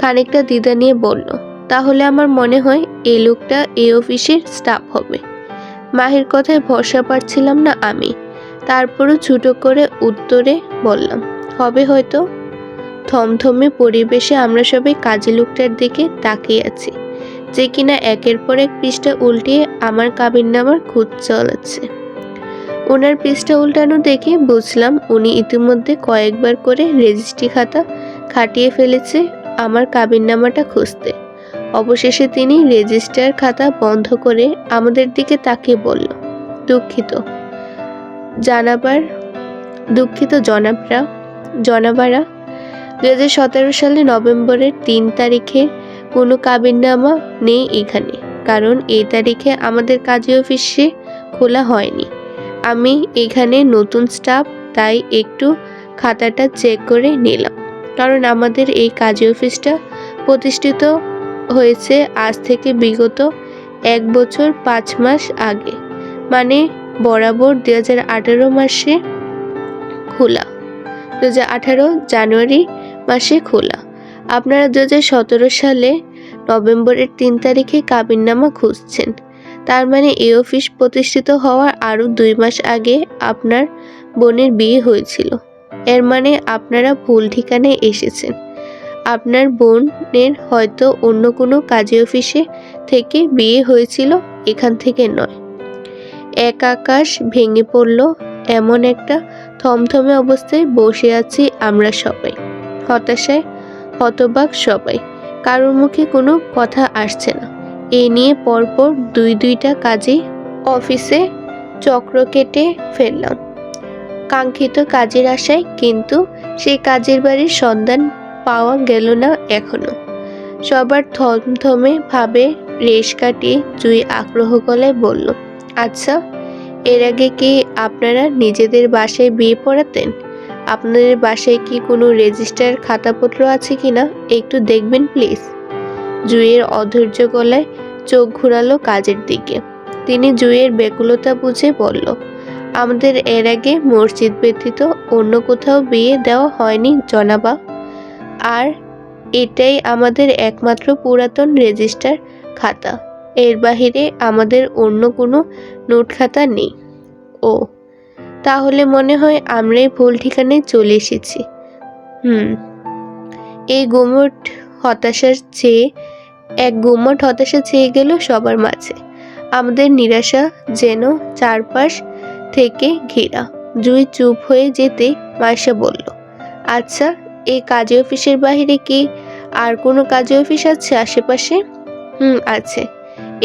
খানিকটা দ্বিধা নিয়ে বলল, তাহলে আমার মনে হয় এই লোকটা এই অফিসের স্টাফ হবে। মাহির কথায় ভরসা পাচ্ছিলাম না আমি, তারপরও ছোট করে উত্তরে বললাম, হবে হয়তো। থমথমে পরিবেশে আমরা সবাই কাজী লোকটার দিকে তাকিয়ে আছি, যে কিনা একের পর এক পৃষ্ঠা উল্টিয়ে আমার কাবিননামার খোঁজ চালাচ্ছে। ওনার পৃষ্ঠা উল্টানো দেখে বুঝলাম উনি ইতিমধ্যে কয়েকবার করে রেজিস্ট্রি খাতা খাটিয়ে ফেলেছে আমার কাবিননামাটা খুঁজতে। অবশেষে তিনি রেজিস্টার খাতা বন্ধ করে আমাদের দিকে তাকিয়ে বলল, দুঃখিত জনাবারা, 2017 সালে নভেম্বরের 3 তারিখে কোনো কাবিননামা নেই এখানে, কারণ এই তারিখে আমাদের কাজী অফিসে খোলা হয়নি। আমি এখানে নতুন স্টাফ, তাই একটু খাতাটা চেক করে নিলাম। কারণ আমাদের এই কাজী অফিসটা প্রতিষ্ঠিত হয়েছে আজ থেকে বিগত 1 বছর 5 মাস আগে, মানে বরাবর 2018 মাসে খোলা, 2018 জানুয়ারি মাসে খোলা। আপনারা 2017 সালে নভেম্বরের 3 তারিখে কাবিননামা খুঁজছেন, তার মানে এই অফিস প্রতিষ্ঠিত হওয়ার আরও 2 মাস আগে আপনার বোনের বিয়ে হয়েছিল। এর মানে আপনারা ভুল ঠিকানায় এসেছেন। আপনার বোনের হয়তো অন্য কোনো কাজী অফিসে থেকে বিয়ে হয়েছিল, এখান থেকে নয়। এক আকাশ ভেঙে পড়ল, এমন একটা থমথমে অবস্থায় বসে আছি আমরা সবাই, হতাশায় হতবাক সবাই। কারোর মুখে কোনো কথা আসছে না। এই নিয়ে পরপর দুইটা কাজী অফিসে চক্র কেটে ফেললাম কাঙ্ক্ষিত কাজের আশায়, কিন্তু সেই কাজের বাড়ির সন্ধান পাওয়া গেল না এখনো। সবার থমথমে ভাবে রেশ কাটিয়ে জুই আগ্রহ গলায় বলল, আচ্ছা, এর আগে কি আপনারা নিজেদের বাসায় বিয়ে পড়াতেন? আপনাদের বাসায় কি কোনো রেজিস্টার খাতাপত্র আছে কিনা একটু দেখবেন প্লিজ। জুইয়ের অধৈর্য গলায় চোখ ঘুরালো কাজের দিকে। তিনি জুঁইয়ের ব্যাকুলতা বুঝে বলল, আমাদের এর আগে মসজিদ ব্যতীত অন্য কোথাও বিয়ে দেওয়া হয়নি জনাবা, আর এটাই আমাদের একমাত্র পুরাতন রেজিস্টার খাতা। এর বাহিরে আমাদের অন্য কোনো নোট খাতা নেই। ও, তাহলে মনে হয় আমরাই ভুল ঠিকানায় চলে এসেছি। এক গুমট হতাশা ছেয়ে গেল সবার মাঝে। আমাদের নিরাশা যেন চারপাশ থেকে ঘেরা। জুঁই চুপ হয়ে যেতে মাইশা বলল, আচ্ছা, এই কাজী অফিসের বাহিরে কি আর কোনো কাজী অফিস আছে আশেপাশে? আছে।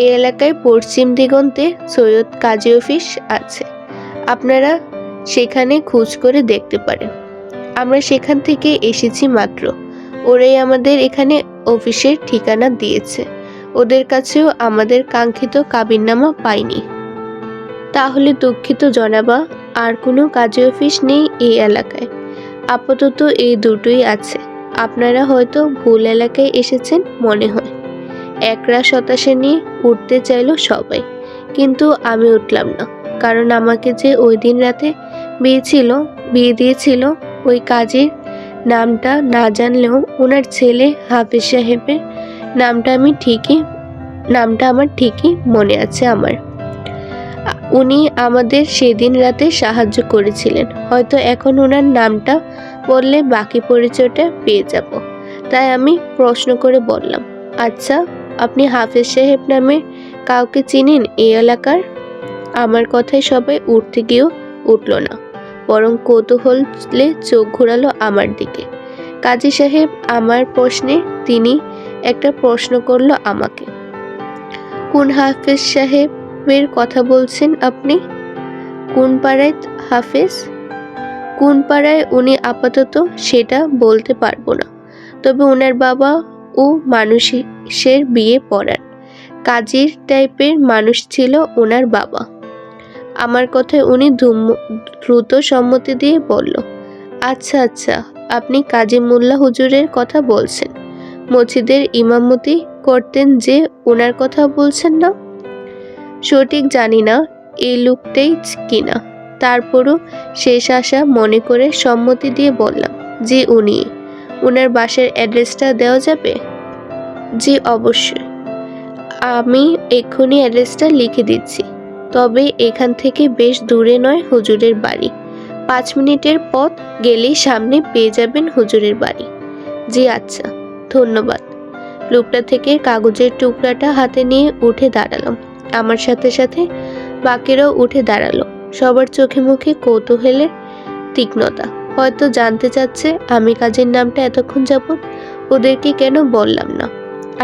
এই এলাকায় পশ্চিম দিগন্তে সৈয়দ কাজী অফিস আছে। আপনারা সেখানে খোঁজ করে দেখতে পারেন। আমরা সেখান থেকে এসেছি মাত্র। ওরাই আমাদের এখানে অফিসের ঠিকানা দিয়েছে। ওদের কাছেও আমাদের কাঙ্ক্ষিত কাবিননামা পাইনি। তাহলে দুঃখিত জনাবা, আর কোনো কাজী অফিস নেই এই এলাকায়। আপাতত এই দুটোই আছে। আপনারা হয়তো ভুল এলাকায় এসেছেন মনে হয়। একরাশ হতাশা নিয়ে উঠতে চাইল সবাই, কিন্তু আমি উঠলাম না। কারণ আমাকে যে ওই দিন রাতে বিয়ে দিয়েছিল ওই কাজীর নামটা না জানলেও ওনার ছেলে হাফিজ সাহেবের নামটা আমার ঠিকই মনে আছে আমার। উনি আমাদের সেদিন রাতে সাহায্য করেছিলেন। হয়তো এখন ওনার নামটা বললে বাকি পরিচয়টা পেয়ে যাব। তাই আমি প্রশ্ন করে বললাম, আচ্ছা, আপনি হাফিজ সাহেব নামে কাউকে চিনেন এই এলাকার? আমার কথায় সবাই উঠতে গিয়েও উঠল না, বরং কৌতূহলে চোখ ঘোরালো আমার দিকে। কাজী সাহেব আমার প্রশ্নে তিনি একটা প্রশ্ন করলো আমাকে। কোন হাফিজ সাহেবের কথা বলছেন আপনি? কোন পাড়ায় হাফিজ? কোন পাড়ায় উনি আপাতত সেটা বলতে পারবো না, তবে ওনার বাবা ও মানুষের বিয়ে পড়ান কাজীর টাইপের মানুষ ছিল ওনার বাবা। আমার কথায় উনি দ্রুত সম্মতি দিয়ে বলল, আচ্ছা আচ্ছা, আপনি কাজী মোল্লা হুজুরের কথা বলছেন। মসজিদের ইমামতি করতেন যে, ওনার কথা বলছেন না? সঠিক জানি না এই লোকটাই কিনা, তারপরও শেষ আশা মনে করে সম্মতি দিয়ে বললাম, জি উনি। ওনার বাসার অ্যাড্রেসটা দেওয়া যাবে? জি অবশ্যই, আমি এক্ষুনি অ্যাড্রেসটা লিখে দিচ্ছি। তবে এখান থেকে বেশ দূরে নয় হুজুরের বাড়ি। 5 মিনিটের পথ গেলেই সামনে পেয়ে যাবেন হুজুরের বাড়ি। জি আচ্ছা, ধন্যবাদ। লোকটা থেকে কাগজের টুকরাটা হাতে নিয়ে উঠে দাঁড়ালাম। আমার সাথে সাথে বাকিরাও উঠে দাঁড়ালো। সবার চোখে মুখে কৌতূহলের তীক্ষ্ণতা। হয়তো জানতে চাচ্ছে আমি কাজের নামটা এতক্ষণ যাবৎ ওদেরকে কেন বললাম না।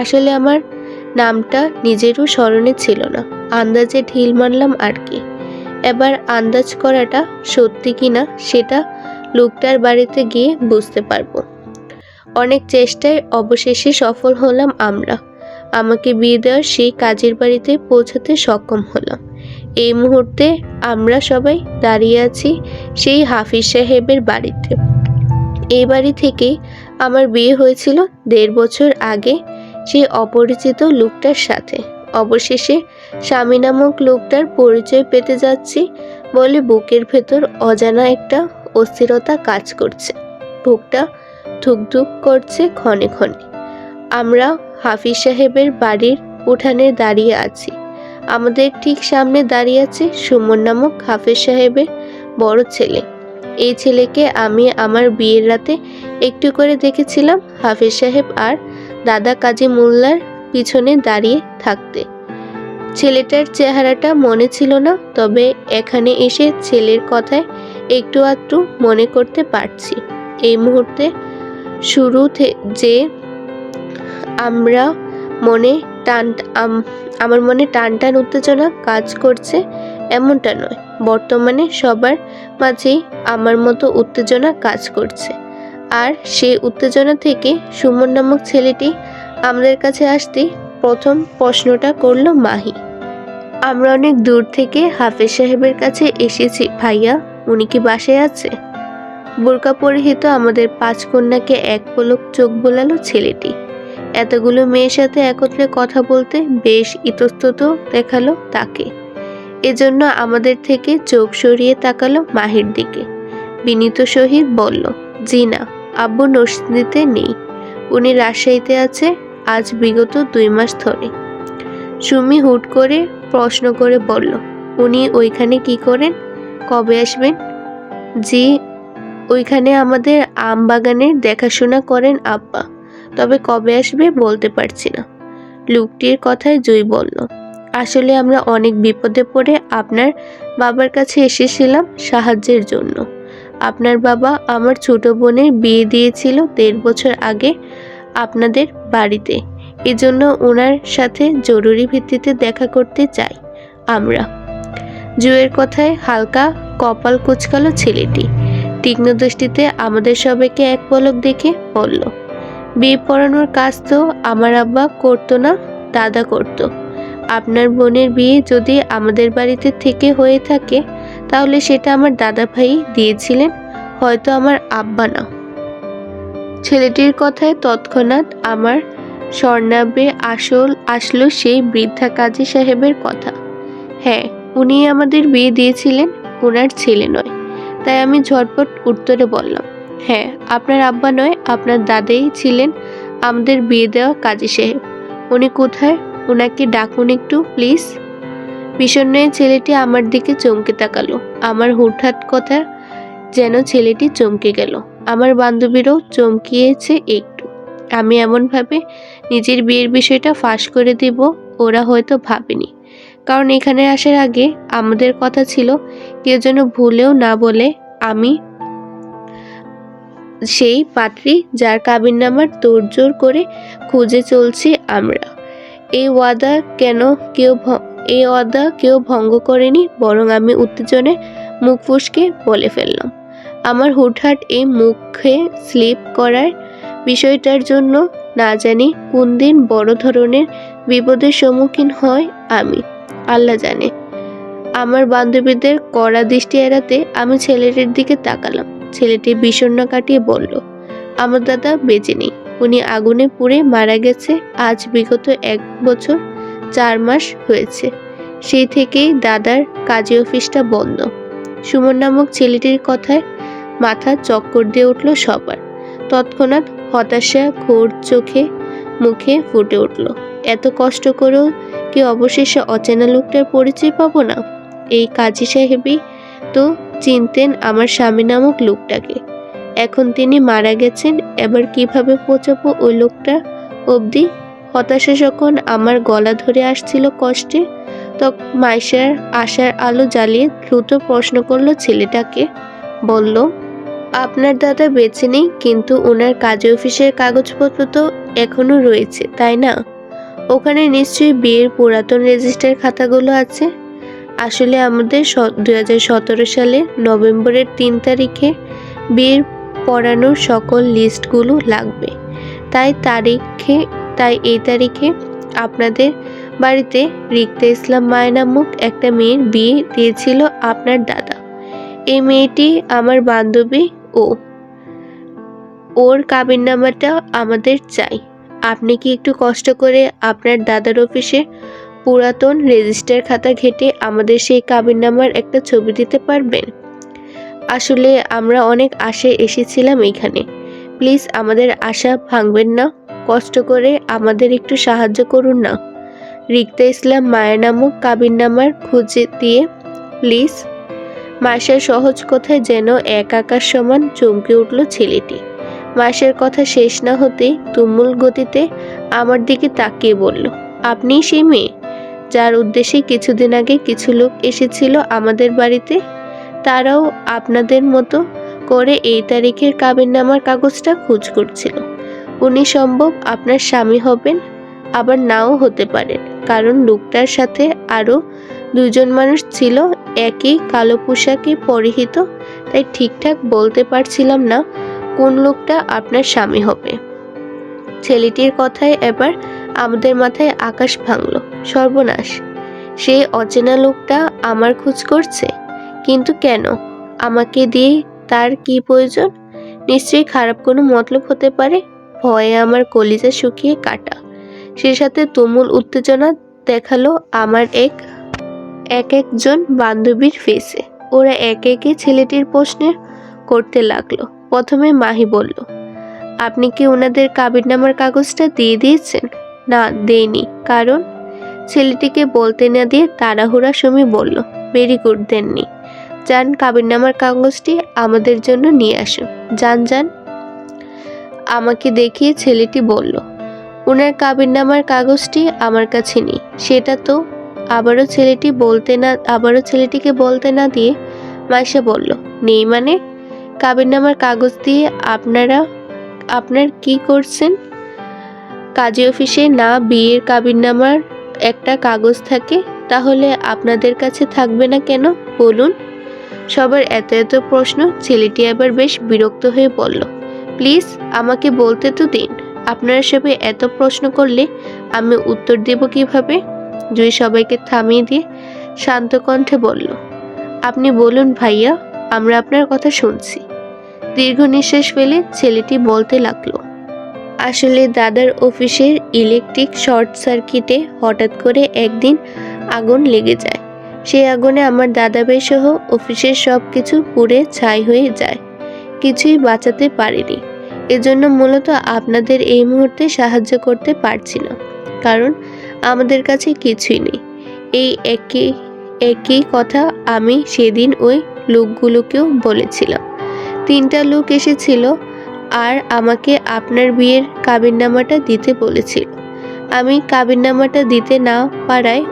আসলে আমার নামটা নিজেরও স্মরণে ছিল না, আন্দাজে ঢিল মারলাম আর কি। এবার আন্দাজ করাটা সত্যি কিনা সেটা লোকটার বাড়িতে গিয়ে বুঝতে পারবো। অনেক চেষ্টায় অবশেষে সফল হলাম আমরা। আমাকে বিয়ে দেওয়ার সেই কাজের বাড়িতে পৌঁছাতে সক্ষম হলাম। এই মুহূর্তে আমরা সবাই দাঁড়িয়ে আছি সেই হাফিজ সাহেবের বাড়িতে। এই বাড়ি থেকেই আমার বিয়ে হয়েছিল 1.5 বছর আগে সেই অপরিচিত লোকটার সাথে। অবশেষে স্বামী নামক লোকটার পরিচয় পেতে যাচ্ছি বলে বুকের ভেতর অজানা একটা অস্থিরতা কাজ করছে। বুকটা ধুকধুক করছে ক্ষণে ক্ষণে। আমরা হাফিজ সাহেবের বাড়ির উঠানে দাঁড়িয়ে আছি। আমাদের ঠিক সামনে দাঁড়িয়ে আছে সুমন নামক হাফিজ সাহেবের বড় ছেলে। এই ছেলেকে আমি আমার বিয়ের রাতে একটু করে দেখেছিলাম হাফিজ সাহেব আর দাদা কাজী মোল্লার পিছনে দাঁড়িয়ে থাকতে। ছেলেটার চেহারাটা মনে ছিল না, তবে এখানে এসে ছেলের কথায় একটু আধটু মনে করতে পারছি। এই মুহূর্তে যে আমার মনে টান টান উত্তেজনা কাজ করছে এমনটা নয়। বর্তমানে সবার মাঝেই আমার মতো উত্তেজনা কাজ করছে। আর সেই উত্তেজনা থেকে সুমন নামক ছেলেটি আমাদের কাছে আসতেই প্রথম প্রশ্নটা করলো মাহি। আমরা অনেক দূর থেকে হাফিজ সাহেবের কাছে এসেছি ভাইয়া, উনি কি বাসায় আছে? বোরকা পরিহিত আমাদের 5 কন্যাকে এক পলক চোখ বোলালো ছেলেটি। এতগুলো মেয়ের সাথে একত্রে কথা বলতে বেশ ইতস্তত দেখালো তাকে। এজন্য আমাদের থেকে চোখ সরিয়ে তাকালো মাহির দিকে। বিনীত সহিত বলল, জি না, আব্বু নরসিংদীতে নেই, উনি রাজশাহীতে আছে আজ বিগত 2 মাস ধরে। সুমি হুট করে প্রশ্ন করে বলল, উনি ওইখানে কি করেন? কবে আসবেন? জি, ওইখানে আমাদের আম বাগানের দেখাশোনা করেন আব্বা, তবে কবে আসবে বলতে পারছি না। লোকটির কথায় জুই বলল, আসলে আমরা অনেক বিপদে পড়ে আপনার বাবার কাছে এসেছিলাম সাহায্যের জন্য। আপনার বাবা আমার ছোট বোনের বিয়ে দিয়েছিল 1.5 বছর আগে আপনাদের বাড়িতে, এজন্য ওনার সাথে জরুরি ভিত্তিতে দেখা করতে চাই আমরা। জুয়ের কথায় হালকা কপাল কুঁচকালো ছেলেটি। তীক্ষ্ণ দৃষ্টিতে আমাদের সবাইকে এক পলক দেখে বলল, বিয়ে পড়ানোর কাজ তো আমার আব্বা করতো না, দাদা করতো। আপনার বোনের বিয়ে যদি আমাদের বাড়িতে থেকে হয়ে থাকে তাহলে সেটা আমার দাদা ভাই দিয়েছিলেন, হয়তো আমার আব্বা না। ছেলেটির কথায় তৎক্ষণাৎ আমার স্বর্ণাবে আসলো সেই বৃদ্ধা কাজী সাহেবের কথা। হ্যাঁ, উনি আমাদের বিয়ে দিয়েছিলেন, ওনার ছেলে নয়। তাই আমি ঝটপট উত্তরে বললাম, হ্যাঁ, আপনার আব্বা নয়, আপনার দাদাই ছিলেন আমাদের বিয়ে দেওয়া কাজী সাহেব। উনি কোথায়? ওনাকে ডাকুন একটু প্লিজ। বিষণ্ণ ছেলেটি আমার দিকে চমকে তাকালো। আমার হুটহাট কথা যেন ছেলেটি চমকে গেল। আমার বান্ধবীরও চমকিয়েছে একটু। আমি এমনভাবে নিজের বিয়ের বিষয়টা ফাঁস করে দেব ওরা হয়তো ভাবেনি, কারণ এখানে আসার আগে আমাদের কথা ছিল কেউ যেন ভুলেও না বলে আমি সেই পাত্রী যার কাবিননামার তোড়জোড় করে খুঁজে চলছি আমরা। এই ওয়াদা কেউ ভঙ্গ করেনি, বরং আমি উত্তেজনে মুখ ফুসকে বলে ফেললাম। আমার হুটহাট এই মুখে স্লিপ করার বিষয়টার জন্য না জানি কোন দিন বড় ধরনের বিপদের সম্মুখীন হয় আমি, আল্লাহ জানে। আমার বান্ধবীদের কড়া দৃষ্টি এড়াতে আমি ছেলেটির দিকে তাকালাম। ছেলেটি বিষণ্ণ কাটিয়ে বলল, আমার দাদা বেঁচে নেই, উনি আগুনে পুড়ে মারা গেছে আজ বিগত 1 বছর 4 মাস হয়েছে। সেই থেকেই দাদার কাজী অফিসটা বন্ধ। সুমন নামক ছেলেটির কথায় মাথা চক্কর দিয়ে উঠল সবার। তৎক্ষণাৎ হতাশা ঘোর চোখে মুখে ফুটে উঠল। এত কষ্ট করেও কি অবশেষে অচেনা লোকটার পরিচয় পাবো না? এই কাজী সাহেবই তো চিনতেন আমার স্বামী নামক লোকটাকে। এখন তিনি মারা গেছেন, এবার কিভাবে পৌঁছাবো ওই লোকটা অবধি? হতাশা যখন আমার গলা ধরে আসছিল কষ্টে, তখন মাইশার আশার আলো জ্বালিয়ে দ্রুত প্রশ্ন করলো ছেলেটাকে, বলল, আপনার দাদা বেঁচে নেই, কিন্তু ওনার কাজী অফিসের কাগজপত্র তো এখনো রয়েছে, তাই না? ওখানে নিশ্চয়ই বিয়ের পুরাতন রেজিস্টার খাতাগুলো আছে। আসলে আমাদের 2017 সালের নভেম্বরের 3 তারিখে বিয়ের পড়ানোর সকল লিস্টগুলো লাগবে। তাই এই তারিখে আপনাদের বাড়িতে রিক্তা ইসলাম মায়া নামক একটা মেয়ের বিয়ে দিয়েছিল আপনার দাদা। এই মেয়েটি আমার বান্ধবী। ওর কাবিননামাটা আমাদের চাই। আপনি কি একটু কষ্ট করে আপনার দাদার অফিসে পুরাতন রেজিস্টার খাতা ঘেঁটে আমাদের সেই কাবিননামার একটা ছবি দিতে পারবেন? আসলে আমরা অনেক আশায় এসেছিলাম এইখানে। প্লিজ আমাদের আশা ভাঙবেন না, কষ্ট করে আমাদের একটু সাহায্য করুন না। রিক্তা ইসলাম মায়া নামক কাবিননামার খুঁজে দিয়ে প্লিজ। মায়েশার সহজ কথায় যেন এক আকাশ সমান চমকে উঠল ছেলেটি। মায়েশার কথা শেষ না হতেই তুমুল গতিতে আমার দিকে তাকিয়ে বলল, আপনিই সেই মেয়ে যার উদ্দেশ্যে কিছুদিন আগে কিছু লোক এসেছিল আমাদের বাড়িতে? তারাও আপনাদের মতো করে এই তারিখের কাবিননামার কাগজটা খোঁজ করছিল। উনি সম্ভব আপনার স্বামী হবেন, আবার নাও হতে পারেন, কারণ লোকটার সাথে আরো 2 জন মানুষ ছিল একই কালো পোশাকে পরিহিত। তাই ঠিকঠাক বলতে পারছিলাম না কোন লোকটা আপনার স্বামী হবে। ছেলেটির কথায় এবার আমাদের মাথায় আকাশ ভাঙল। সর্বনাশ, সেই অচেনা লোকটা আমার খোঁজ করছে। কিন্তু কেন? আমাকে দিয়ে তার কি প্রয়োজন? নিশ্চয়ই খারাপ কোনো মতলব হতে পারে। ভয়ে আমার কলিজা শুকিয়ে কাটা। সে সাথে তুমুল উত্তেজনা দেখালো আমার একজন বান্ধবীর ফেসে। ওরা একে একে ছেলেটির প্রশ্নের করতে লাগলো। প্রথমে মাহি বলল, আপনি কি ওনাদের কাবিননামার কাগজটা দিয়ে দিয়েছেন? না, দেইনি। কারণ? ছেলেটিকে বলতে না দিয়ে তাড়াহুড়া সুমি বলল, ভেরি গুড, দেননি। যান, কাবিননামার কাগজটি আমাদের জন্য নিয়ে আসুন। যান যান। আমাকে দেখিয়ে ছেলেটি বলল, ওনার কাবিননামার কাগজটি আমার কাছে নেই। সেটা তো। আবারও ছেলেটিকে বলতে না দিয়ে মাইশা বলল, নেই মানে? কাবিননামার কাগজ দিয়ে আপনার কি করছেন? কাজী অফিসে না বিয়ের কাবিননামার একটা কাগজ থাকে? তাহলে আপনাদের কাছে থাকবে না কেন বলুন? সবার এত প্রশ্ন। ছেলেটি আবার বেশ বিরক্ত হয়ে বলল, প্লিজ আমাকে বলতে তো দিন। আপনারা সবাই এত প্রশ্ন করলে আমি উত্তর দেব কিভাবে? জুই সবাইকে থামিয়ে দিয়ে শান্ত কণ্ঠে বলল, আপনি বলুন ভাইয়া, আমরা আপনার কথা শুনছি। দীর্ঘ নিঃশ্বাস ফেলে ছেলেটি বলতে লাগলো, আসলে দাদার অফিসের ইলেকট্রিক শর্ট সার্কিটে হঠাৎ করে একদিন আগুন লেগে যায়। সেই আগুনে আমার দাদাভাই সহ অফিসের সব কিছু পুড়ে ছাই হয়ে যায়। কিছুই বাঁচাতে পারিনি। এজন্য মূলত আপনাদের এই মুহূর্তে সাহায্য করতে পারছি না, কারণ আমাদের কাছে কিছুই নেই। এই একই কথা আমি সেদিন ওই লোকগুলোকেও বলেছিলাম। 3টা লোক এসেছিল আর আমাকে আপনার বিয়ের কাবিননামাটা দিতে বলেছিল। আমি কাবিননামাটা দিতে না পারায়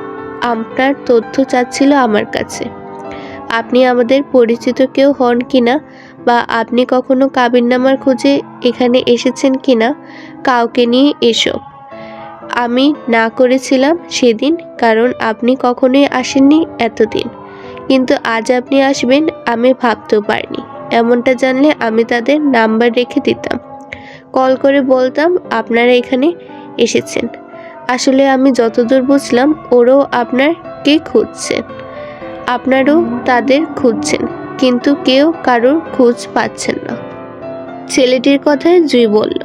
আপনার তথ্য চাচ্ছিল আমার কাছে। আপনি আমাদের পরিচিত কেউ হন কিনা, বা আপনি কখনো কাবিননামার খোঁজে এখানে এসেছেন কিনা, কাউকে নিয়ে এসব। আমি না করেছিলাম সেদিন, কারণ আপনি কখনোই আসেননি এতদিন। কিন্তু আজ আপনি আসবেন আমি ভাবতেও পারিনি। এমনটা জানলে আমি তাদের নাম্বার রেখে দিতাম, কল করে বলতাম আপনারা এখানে এসেছেন। আসলে আমি যতদূর বুঝলাম ওরাও আপনাকে খুঁজছেন, আপনারও তাদের খুঁজছেন, কিন্তু কেউ কারোর খোঁজ পাচ্ছেন না। ছেলেটির কথায় জুই বলল,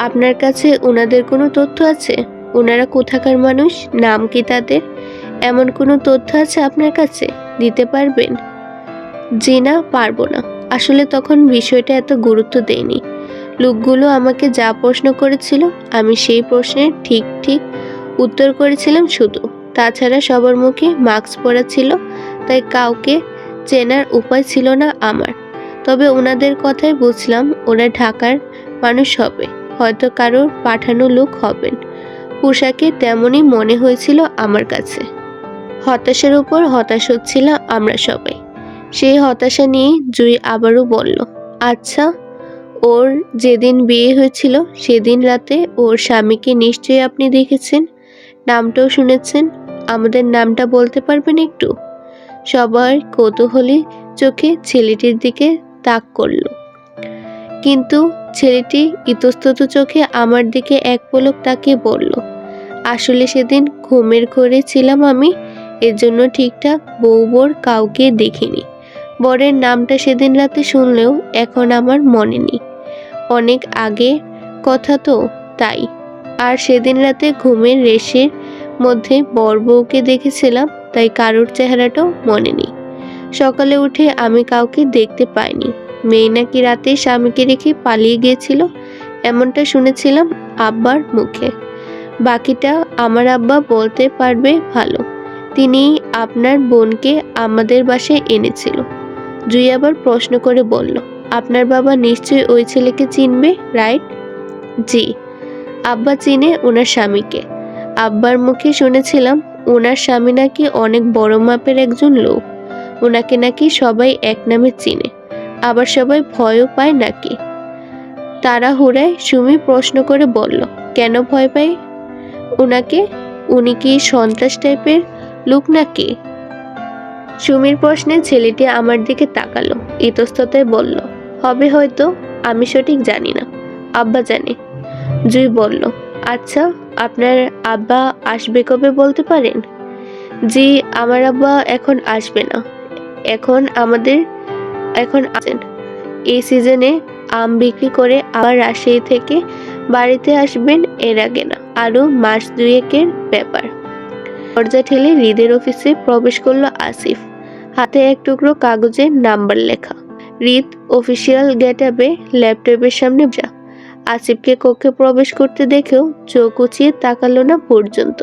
আপনার কাছে ওনাদের কোনো তথ্য আছে? ওনারা কোথাকার মানুষ, নাম কি তাদের? এমন কোনো তথ্য আছে আপনার কাছে? দিতে পারবেন? জি না, পারবো না। আসলে তখন বিষয়টা এত গুরুত্ব দেইনি। লোকগুলো আমাকে যা প্রশ্ন করেছিল আমি সেই প্রশ্নের ঠিক উত্তর করেছিলাম শুধু। তাছাড়া সবার মুখে মাস্ক পরা ছিল, তাই কাউকে চেনার উপায় ছিল না আমার। তবে ওনাদের কথাই বুঝলাম ওরা ঢাকার মানুষ হবে, হয়তো কারোর পাঠানো লোক হবেন। পোশাকে তেমনই মনে হয়েছিল আমার কাছে। হতাশার উপর হতাশ হচ্ছিলাম আমরা সবাই। সেই হতাশা নিয়ে জুই আবারও বলল, আচ্ছা, ওর যেদিন বিয়ে হয়েছিল সেদিন রাতে ওর স্বামীকে নিশ্চয়ই আপনি দেখেছেন, নামটাও শুনেছেন। আমাদের নামটা বলতে পারবেন একটু? সবাই কৌতূহলী চোখে ছেলেটির দিকে তাক করল, কিন্তু ছেলেটি ইতস্তত চোখে আমার দিকে এক পলক তাকিয়ে বলল, আসলে সেদিন ঘুমের ঘোরে ছিলাম আমি, এজন্য ঠিকঠাক বর কাউকে দেখিনি। বরের নামটা সেদিন রাতে শুনলেও এখন আমার মনে নেই, অনেক আগে কথা তো, তাই। আর সেদিন রাতে ঘুমের রেশের মধ্যে বর বউকে দেখেছিলাম, তাই কারোর চেহারাটাও মনে নেই। সকালে উঠে আমি কাউকে দেখতে পাইনি। মেয়ে নাকি রাতে স্বামীকে রেখে পালিয়ে গিয়েছিল, এমনটা শুনেছিলাম আব্বার মুখে। বাকিটা আমার আব্বা বলতে পারবে ভালো। তিনি আপনার বোনকে আমাদের বাসায় এনেছিল। জুই আবার প্রশ্ন করে বলল, আপনার বাবা নিশ্চয়ই ওই ছেলেকে চিনবে, রাইট? জি, আব্বা চিনে ওনার স্বামীকে। আব্বার মুখে শুনেছিলাম ওনার স্বামী নাকি অনেক বড় মাপের একজন লোক। ওনাকে নাকি সবাই এক নামে চিনে, আবার সবাই ভয়ও পায় নাকি। তাড়াহুড়ায় সুমি প্রশ্ন করে বলল, কেন ভয় পায় ওনাকে? উনি কি সন্ত্রাস টাইপের লোক নাকি? সুমির প্রশ্নে ছেলেটি আমার দিকে তাকালো, ইতস্ততায় বলল, হবে হয়তো, আমি সঠিক জানি না, আব্বা জানে। জুই বলল, আচ্ছা, আপনার আব্বা আসবে কবে বলতে পারেন? জি, আমার আব্বা এখন আসবে না। এখন আসেন এই সিজনে আম বিক্রি করে আবার রাজশাহী থেকে বাড়িতে আসবেন এর আগে না, আরও মাস দুয়েকের ব্যাপার। দরজা ঠেলে হৃদের অফিসে প্রবেশ করলো আসিফ, হাতে এক টুকরো কাগজের নাম্বার লেখা। হৃদ অফিসিয়াল গেটআপে ল্যাপটপের সামনে বসা। আসিফকে কক্ষে প্রবেশ করতে দেখেও চোখ উঁচিয়ে তাকালো না পর্যন্ত,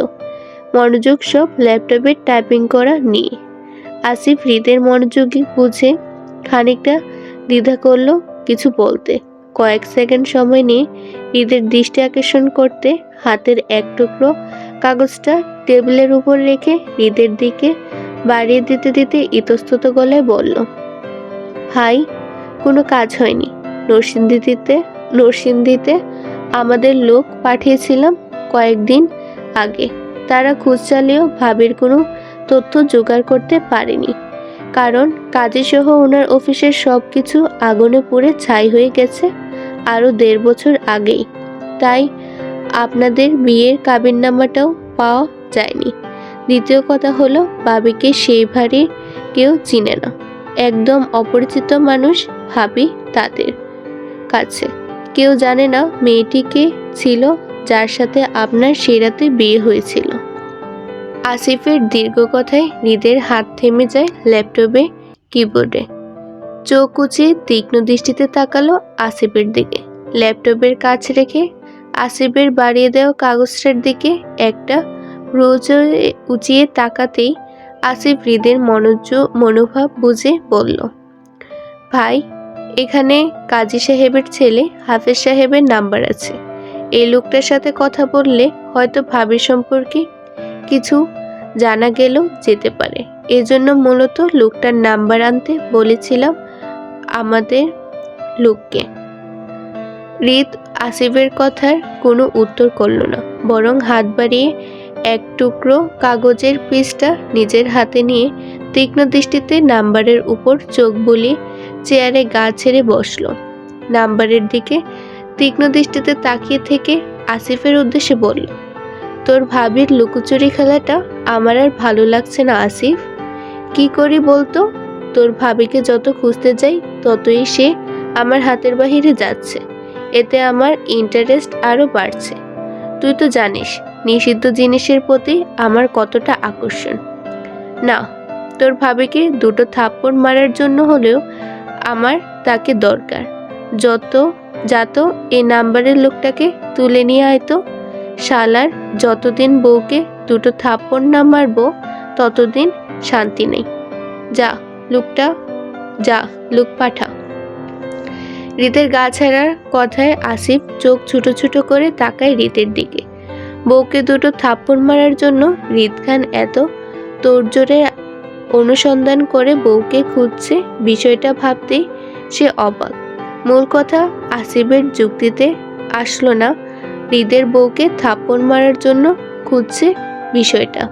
মনোযোগ সব ল্যাপটপে টাইপিং করা নিয়ে। আসিফ হৃদের মনোযোগী বুঝে খানিকটা দ্বিধা করলো কিছু বলতে। কয়েক সেকেন্ড সময় নিয়ে হৃদের দৃষ্টি আকর্ষণ করতে হাতের এক টুকরো কাগজটা টেবিলের উপর রেখে হৃদের দিকে বাড়িয়ে দিতে দিতে ইতস্তত গলায় বলল, ভাই, কোনো কাজ হয়নি। নরসিংদীতে আমাদের লোক পাঠিয়েছিলাম কয়েকদিন আগে, তারা খোঁজ চালিয়েও ভাবির কোনো তথ্য জোগাড় করতে পারেনি, কারণ কাজী সহ ওনার অফিসের সব কিছু আগুনে পুড়ে ছাই হয়ে গেছে আরও 1.5 বছর আগেই। তাই আপনাদের বিয়ের কাবিননামাটাও পাওয়া যায়নি। দ্বিতীয় কথা হলো, ভাবিকে সেই বাড়ির কেউ চিনে না, একদম অপরিচিত মানুষ ভাবি তাদের কাছে। কেউ জানে না মেয়েটি কে ছিল যার সাথে আপনার সেই রাতে বিয়ে হয়েছিল। আসিফের দীর্ঘ কথায় হৃদের হাত থেমে যায় ল্যাপটপে কিবোর্ডে। চোখ উঁচিয়ে তীক্ষ্ণ দৃষ্টিতে তাকালো আসিফের দিকে। ল্যাপটপের কাছ রেখে আসিফের বাড়িয়ে দেওয়া কাগজটার দিকে একটা উঁচিয়ে তাকাতেই আসিফ হৃদের মনোভাব বুঝে বলল, ভাই, এখানে কাজী সাহেবের ছেলে হাফেজ সাহেবের নাম্বার আছে। এই লোকটার সাথে কথা বললে হয়তো ভাবির সম্পর্কে কিছু জানা গেলেও যেতে পারে। এজন্য মূলত লোকটার নাম্বার আনতে বলেছিলাম আমাদের লোককে। হৃদ আসিফের কথার কোনো উত্তর করল না, বরং হাত বাড়িয়ে এক টুকরো কাগজের পিসটা নিজের হাতে নিয়ে তীক্ষ্ণ দৃষ্টিতে নাম্বারের উপর চোখ বুলিয়ে চেয়ারে গা ছেড়ে বসল। নাম্বারের দিকে তীক্ষ্ণ দৃষ্টিতে তাকিয়ে থেকে আসিফের উদ্দেশ্যে বলল, তোর ভাবির লুকোচুরি খেলাটা আমার আর ভালো লাগছে না আসিফ। কি করি বলতো? তোর ভাবিকে যত খুঁজতে যাই ততই সে আমার হাতের বাহিরে যাচ্ছে। এতে আমার ইন্টারেস্ট আরও বাড়ছে। তুই তো জানিস নিষিদ্ধ জিনিসের প্রতি আমার কতটা আকর্ষণ। না, তোর ভাবিকে 2টো থাপ্পড় মারার জন্য হলেও আমার তাকে দরকার। যত এই নাম্বারের লোকটাকে তুলে নিয়ে আয়তো। শালার যতদিন বউকে 2টো থাপ্পড় না মারবো ততদিন শান্তি নেই। যা লোক পাঠা। হৃদের গা ছাড়ার কথায় আসিফ চোখ ছোট ছোট করে তাকায় হৃদের দিকে। বউকে 2টো থাপ্পড় মারার জন্য হৃদ খান এত তোড়জোড়ে অনুসন্ধান করে বউকে খুঁজছে, বিষয়টা ভাবতেই সে অবাক। মূল কথা আসিফের যুক্তিতে আসলো না হৃদের বউকে থাপ্পড় মারার জন্য খুঁজছে বিষয়টা।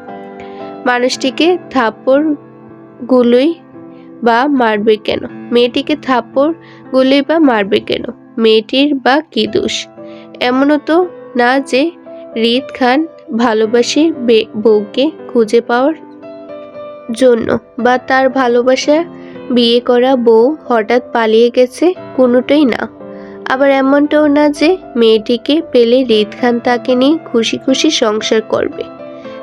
মানুষটিকে থাপ্পড় গুলোই বা মারবে কেন? মেয়েটিকে থাপ্পড় গুলোই বা মারবে কেন? মেয়েটির বা কি দোষ? এমনও তো না যে হৃদ খান ভালোবাসে বউকে খুঁজে পাওয়ার জন্য, বা তার ভালোবাসা বিয়ে করা বউ হঠাৎ পালিয়ে গেছে, কোনোটাই না। আবার এমনটাও না যে মেয়েটিকে পেলে হৃদ খান তাকে নিয়ে খুশি খুশি সংসার করবে।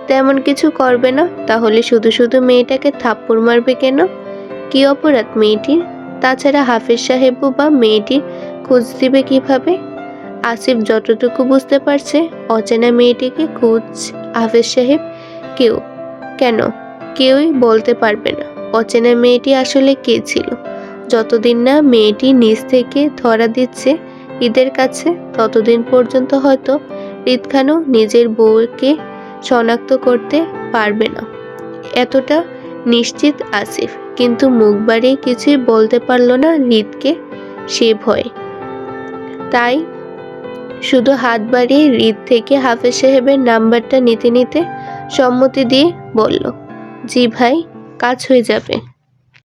তেমন কিছু করবে না, তাহলে শুধু শুধু মেয়েটাকে থাপ্পড় মারবে কেন? কি অপরাধ মেয়েটির? তাছাড়া হাফেজ সাহেবও বা মেয়েটির খোঁজ দিবে কিভাবে? আসিফ যতটুকু বুঝতে পারছে, অচেনা মেয়েটিকে খোঁজ হাফেজ সাহেব কেউই বলতে পারবে না অচেনা মেয়েটি আসলে কে ছিল। যতদিন না মেয়েটি নিজ থেকে ধরা দিচ্ছে হৃদের কাছে, ততদিন পর্যন্ত হয়তো হৃদ খানও নিজের বউকে শনাক্ত করতে পারবে না, এতটা নিশ্চিত আসিফ। কিন্তু মুখ বাড়িয়ে কিছুই বলতে পারল না হৃদকে সে ভয়ে। তাই শুধু হাত বাড়িয়ে হৃদ থেকে হাফেজ সাহেবের নাম্বারটা নিতে সম্মতি দিয়ে বলল, জি ভাই, কাজ হয়ে যাবে।